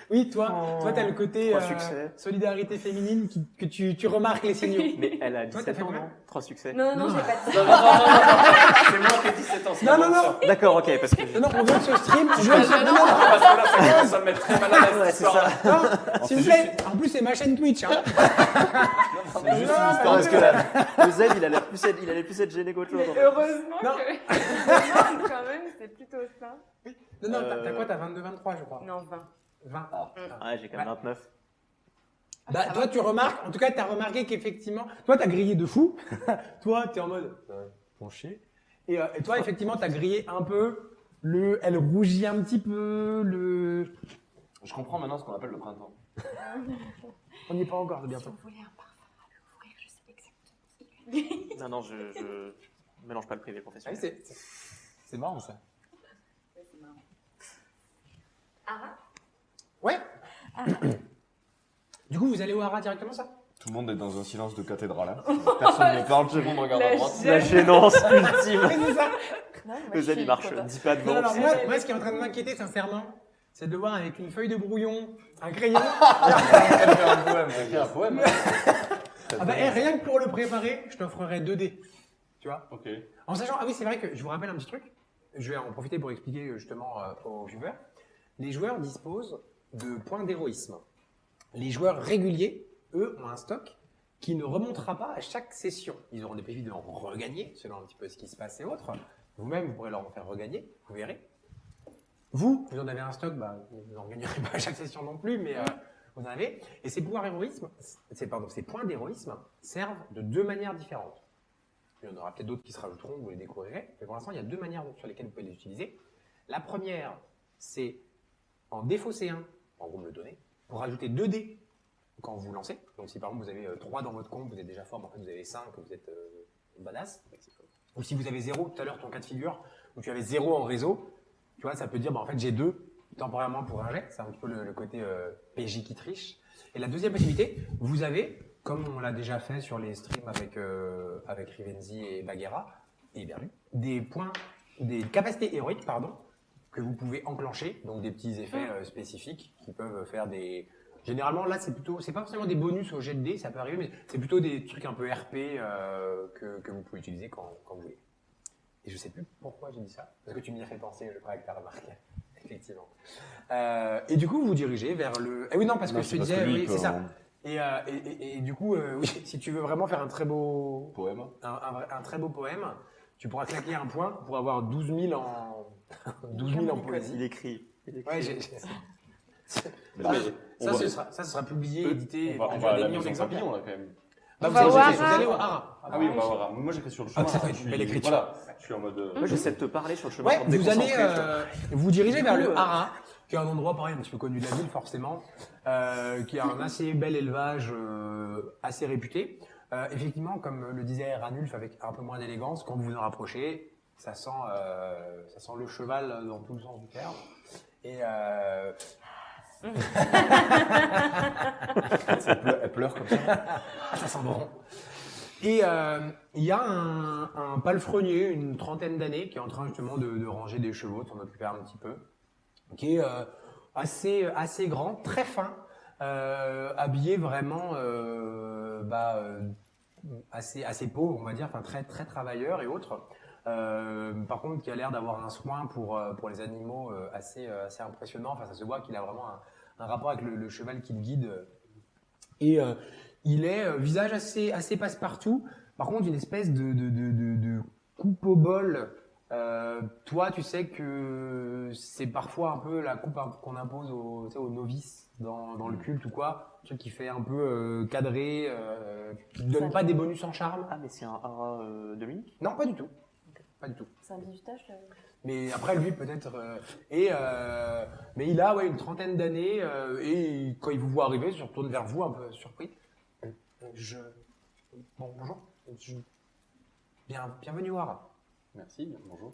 Oui, toi, t'as le côté 3 succès. solidarité féminine que tu remarques les signaux. Mais elle a Toi, t'as 17 fait ans, combien non 3 succès. Non, non, Non. j'ai pas dit Non, ça. non, non, non, non, c'est moi qui ai 17 ans. c'est Non, pas non, moi, non. ça. D'accord, ok, parce que... Non, on vient de ce stream. on vient de ce- non, non, Parce que là, ça commence à me mettre très mal à l'aise. Ouais, cette c'est histoire. ça. non, s'il vous plaît. En plus, c'est ma chaîne Twitch. Hein. C'est juste Non, une non, histoire Parce de que là, Euseb, il allait plus être gêné qu'autre chose. en fait. Heureusement Non. que. Non, quand même, c'est plutôt ça. Non, non, t'as quoi? T'as 22, 23, je crois. Non, 20. 20. Ouais, j'ai quand même 29. Bah, toi, tu remarques, en tout cas, t'as remarqué qu'effectivement, toi, t'as grillé de fou. Toi, t'es en mode, bon chier. Et toi, effectivement, t'as grillé un peu elle rougit un petit peu, Je comprends maintenant ce qu'on appelle le printemps. on n'y est pas encore, c'est bientôt. Vous voulez un parfum à l'ouvrir, je sais exactement. Non, non, je mélange pas le privé et le Ah oui, professionnel. c'est marrant, ça. C'est marrant. Ara? Ouais. Du coup, vous allez au Hara directement, ça? Tout le monde est dans un silence de cathédrale. Hein. Personne ne parle, tout le monde regarde à La droite. La gênance ultime. Oui, c'est ça. Non, moi, je Euseb, suis il marche, trop dis pas Non, devant. alors, moi, ce qui est en train de m'inquiéter, sincèrement, c'est de voir avec une feuille de brouillon, un crayon. Un poème, écris un poème. Ah bah, rien que pour le préparer, je t'offrerai 2 dés. Tu vois? Ok. En sachant, ah oui, c'est vrai que je vous rappelle un petit truc. Je vais en profiter pour expliquer justement aux viewers. Les joueurs disposent de points d'héroïsme. Les joueurs réguliers, eux, ont un stock qui ne remontera pas à chaque session. Ils auront des PV de en regagner, selon un petit peu ce qui se passe et autres. Vous-même, vous pourrez leur en faire regagner, vous verrez. Vous en avez un stock, bah, vous n'en gagnerez pas à chaque session non plus, mais vous en avez. Et ces pouvoirs héroïsme, ces points d'héroïsme servent de 2 manières différentes. Il y en aura peut-être d'autres qui se rajouteront, vous les découvrirez. Mais pour l'instant, il y a 2 manières sur lesquelles vous pouvez les utiliser. La première, c'est en défausser un, en gros me le donner, pour rajouter 2 dés quand vous lancez. Donc si par exemple vous avez 3 dans votre compte, vous êtes déjà fort, mais en fait vous avez 5, vous êtes badass. Ou si vous avez 0, tout à l'heure ton cas de figure, où tu avais 0 en réseau, tu vois, ça peut dire, bah, en fait j'ai 2 temporairement pour un jet. C'est un petit peu le côté PJ qui triche. Et la deuxième possibilité, vous avez, comme on l'a déjà fait sur les streams avec Rivenzi et Bagheera, et Berlu, des capacités héroïques, que vous pouvez enclencher, donc des petits effets spécifiques qui peuvent faire des... Généralement, là, c'est pas forcément des bonus au jet de dés, ça peut arriver, mais c'est plutôt des trucs un peu RP que vous pouvez utiliser quand vous voulez. Et je sais plus pourquoi j'ai dit ça, parce que tu m'y as fait penser, je crois que tu as remarqué, effectivement. Et du coup, vous dirigez vers le... Eh oui, non, parce que je te disais, oui, c'est ça. Et du coup, oui, si tu veux vraiment faire un très beau Poème. un très beau poème, tu pourras claquer un point pour avoir 12 000 en 12 000 en poésie. Il écrit. Ouais, Mais on va- ça sera publié, édité. On va à la maison papillon, là, quand même. Bah, On vous va au Hara. allez au Hara. Ah oui, on va voir. Moi, j'écris sur le chemin. ça va être une belle écriture. Voilà, je suis en mode... Moi, j'essaie de te parler sur le chemin Ouais, pour te vous allez déconcentrer, tu vois. vous dirigez Du vers coup, le Hara. qui est un endroit pareil un petit peu connu de la ville forcément, qui a un assez bel élevage assez réputé. Effectivement, comme le disait Ranulf avec un peu moins d'élégance, quand vous vous en rapprochez, ça sent le cheval dans tout le sens du terme. Et Elle pleure comme ça. ça sent bon. Et il y a un palefrenier, une trentaine d'années, qui est en train justement de ranger des chevaux, de s'en occuper un petit peu, qui est assez grand, très fin, habillé vraiment assez pauvre, on va dire, enfin très très travailleur et autres. Par contre, qui a l'air d'avoir un soin pour les animaux assez impressionnant. Enfin, ça se voit qu'il a vraiment un rapport avec le cheval qui le guide. Et il est visage assez passe-partout. Par contre, une espèce de coupe au bol. Toi, tu sais que c'est parfois un peu la coupe qu'on impose aux novices dans le culte ou quoi. Un truc qui fait un peu cadré, qui ne donne pas des bonus en charme. Ah, mais c'est un hara de l'unique. Non, pas du tout. Pas du tout. C'est un bizutage, là. Mais après, lui, peut-être. Mais il a une trentaine d'années et quand il vous voit arriver, il se retourne vers vous un peu surpris. Bonjour. Bienvenue, Wara. Merci, bonjour.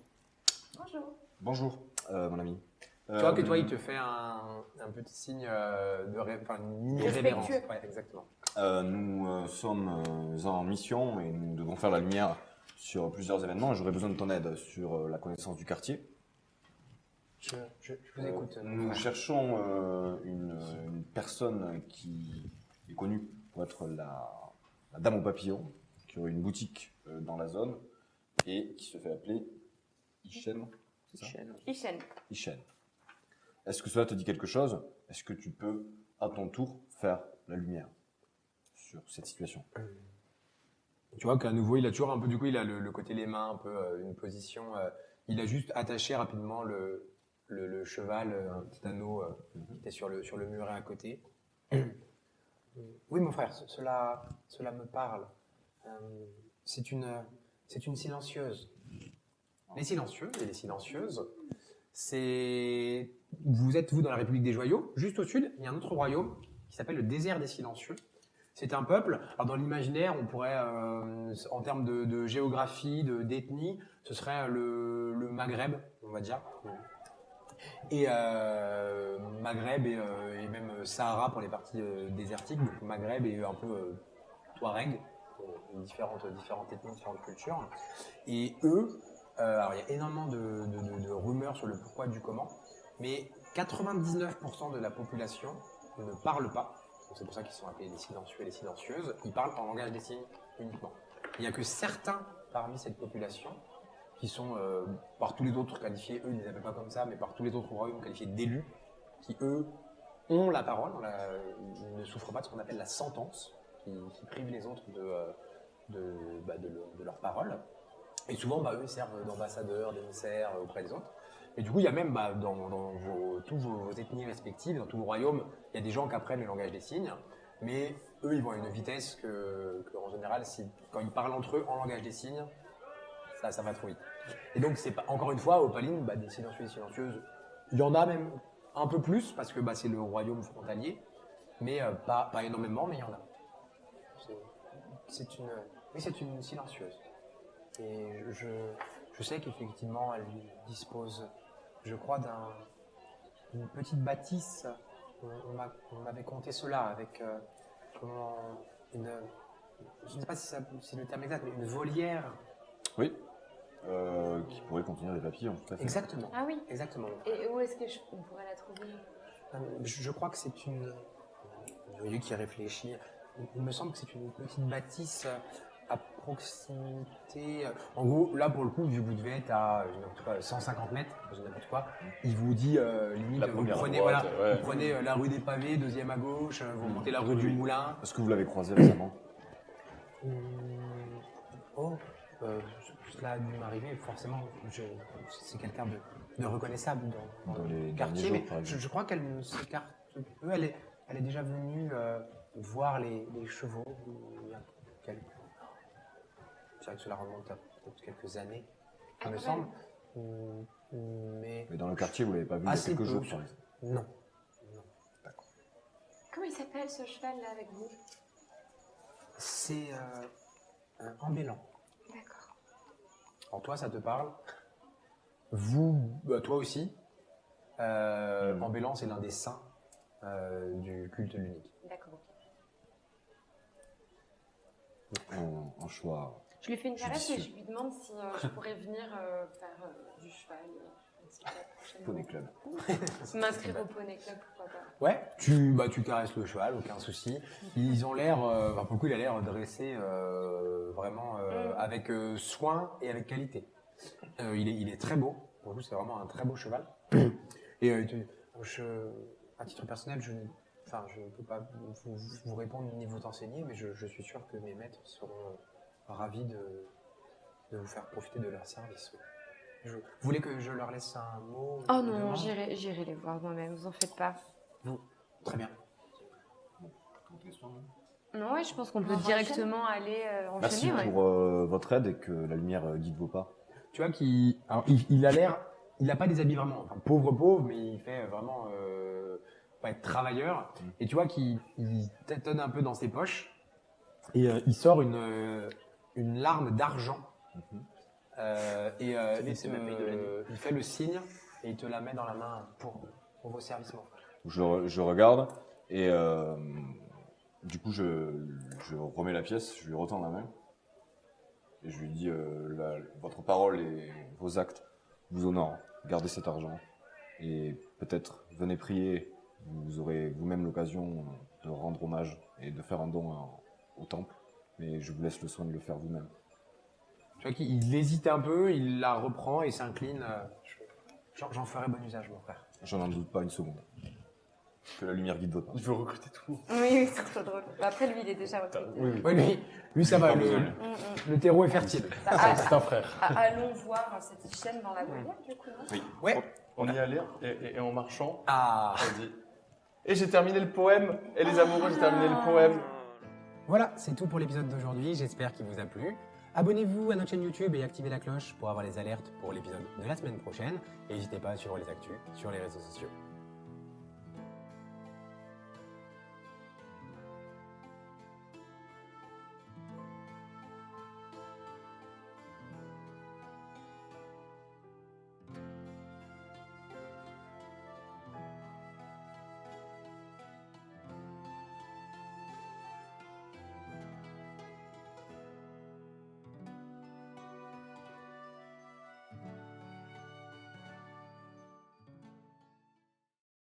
Bonjour. Bonjour, mon ami. Tu vois que toi, il te fait un petit signe une mini révérence. Respectueux. Ouais, exactement. Nous sommes en mission et nous devons faire la lumière sur plusieurs événements. J'aurais besoin de ton aide sur la connaissance du quartier. Je vous écoute. Nous cherchons une personne qui est connue pour être la dame au papillon, qui aurait une boutique dans la zone et qui se fait appeler Ishen. C'est ça ? Ishen. Ishen. Est-ce que cela te dit quelque chose ? Est-ce que tu peux, à ton tour, faire la lumière sur cette situation ? Tu vois qu'à nouveau, il a toujours un peu, du coup, il a le côté les mains, un peu une position. Il a juste attaché rapidement le cheval, un petit anneau qui était sur le muret à côté. Oui, mon frère, cela me parle. C'est une silencieuse. Les silencieux et les silencieuses, vous êtes, vous, dans la République des Joyaux. Juste au sud, il y a un autre royaume qui s'appelle le désert des silencieux. C'est un peuple, alors dans l'imaginaire, on pourrait, en termes de géographie, d'ethnie, ce serait le Maghreb, on va dire. Et Maghreb et même Sahara pour les parties désertiques, donc Maghreb et un peu Touareg, différentes ethnies, différentes cultures. Et eux, alors il y a énormément de rumeurs sur le pourquoi du comment, mais 99% de la population ne parle pas. C'est pour ça qu'ils sont appelés les silencieux et les silencieuses. Ils parlent en langage des signes uniquement. Il n'y a que certains parmi cette population qui sont, par tous les autres qualifiés, eux ils ne les appellent pas comme ça, mais par tous les autres royaumes qualifiés d'élus, qui eux ont la parole, ils ne souffrent pas de ce qu'on appelle la sentence, qui prive les autres de leur parole. Et souvent, eux servent d'ambassadeurs, d'émissaires auprès des autres. Et du coup, il y a même dans toutes vos ethnies respectives, dans tout le royaume, il y a des gens qui apprennent le langage des signes, mais eux, ils vont à une vitesse que en général, quand ils parlent entre eux en langage des signes, ça va trop vite. Et donc, c'est encore une fois, Opaline, des silencieux et silencieuses, il y en a même un peu plus, parce que c'est le royaume frontalier, mais pas énormément, mais il y en a. C'est une silencieuse. Et je sais qu'effectivement, elle dispose, je crois, d'une petite bâtisse. On m'avait conté cela avec je ne sais pas si c'est le terme exact, mais une volière. Oui. Qui pourrait contenir des papillons, tout à fait. Exactement. Ah oui. Exactement. Et où est-ce qu'on pourrait la trouver? Je crois que c'est une voyez qui réfléchit. Il me semble que c'est une petite bâtisse à proximité. En gros, là pour le coup, vu que vous devez être à 150 mètres, n'importe quoi, il vous dit limite, vous prenez la rue des Pavés, deuxième à gauche, vous montez la rue du Moulin. Est-ce que vous l'avez croisé récemment? Cela a dû m'arriver, forcément. C'est quelqu'un de reconnaissable dans les quartier, jours, mais par exemple. je crois qu'elle ne s'écarte peu. Elle est déjà venue voir les chevaux. C'est vrai que cela remonte à peut-être quelques années, il me semble. Mais dans le quartier, vous l'avez pas vu il y a quelques jours, par exemple. Non. Comment il s'appelle ce cheval là avec vous? C'est un embellant. D'accord. Alors toi, ça te parle? Vous, toi aussi. Embellant, c'est l'un des saints du culte de l'unique. D'accord, ok. Un choix. Je lui fais une caresse et Judicieux. je lui demande si je pourrais venir faire du cheval un petit peu la prochaine Poney fois. Club. M'inscrire au Poney Club, pourquoi pas. Ouais, tu caresses le cheval, aucun souci. Ils ont l'air, enfin, pour le coup, il a l'air dressé vraiment avec soin et avec qualité. Il est très beau. Pour le coup, c'est vraiment un très beau cheval. Et à titre personnel, je ne peux pas vous répondre ni vous enseigner, mais je suis sûr que mes maîtres seront ravis de vous faire profiter de leur service. Vous voulez que je leur laisse un mot? Oh de non, demande j'irai les voir moi-même, vous en faites pas. Très bien. Non, ouais, je pense qu'on On peut enchaîne. directement aller Merci enchaîner. Ouais. pour votre aide et que la lumière guide vos pas. Tu vois il a l'air, il n'a pas des habits vraiment, enfin, pauvre, mais il fait vraiment pas être travailleur. Et tu vois qu'il tâtonne un peu dans ses poches et il sort une larme d'argent. Tenez, c'est ma paye de l'année. Il fait le signe et il te la met dans la main pour vos services, mon frère. Je regarde et du coup je remets la pièce, je lui retends la main et je lui dis votre parole et vos actes vous honorent. Gardez cet argent et peut-être venez prier. Vous aurez vous-même l'occasion de rendre hommage et de faire un don au temple, mais je vous laisse le soin de le faire vous-même. Tu vois qu'il hésite un peu, il la reprend et s'incline. J'en ferai bon usage, mon frère. Je n'en doute pas une seconde. Que la lumière guide vos pas. Il veut recruter tout. Oui, c'est trop drôle. Après, lui, il est déjà recruté. Ouais, lui ça va, le terreau est fertile. C'est un frère. Allons voir cette hygiène dans la volière, du coup, non? Ouais. On y allait et en marchant, Ah. on dit et j'ai terminé le poème. Et les amoureux, j'ai terminé le poème. Voilà, c'est tout pour l'épisode d'aujourd'hui. J'espère qu'il vous a plu. Abonnez-vous à notre chaîne YouTube et activez la cloche pour avoir les alertes pour l'épisode de la semaine prochaine. Et n'hésitez pas à suivre les actus sur les réseaux sociaux.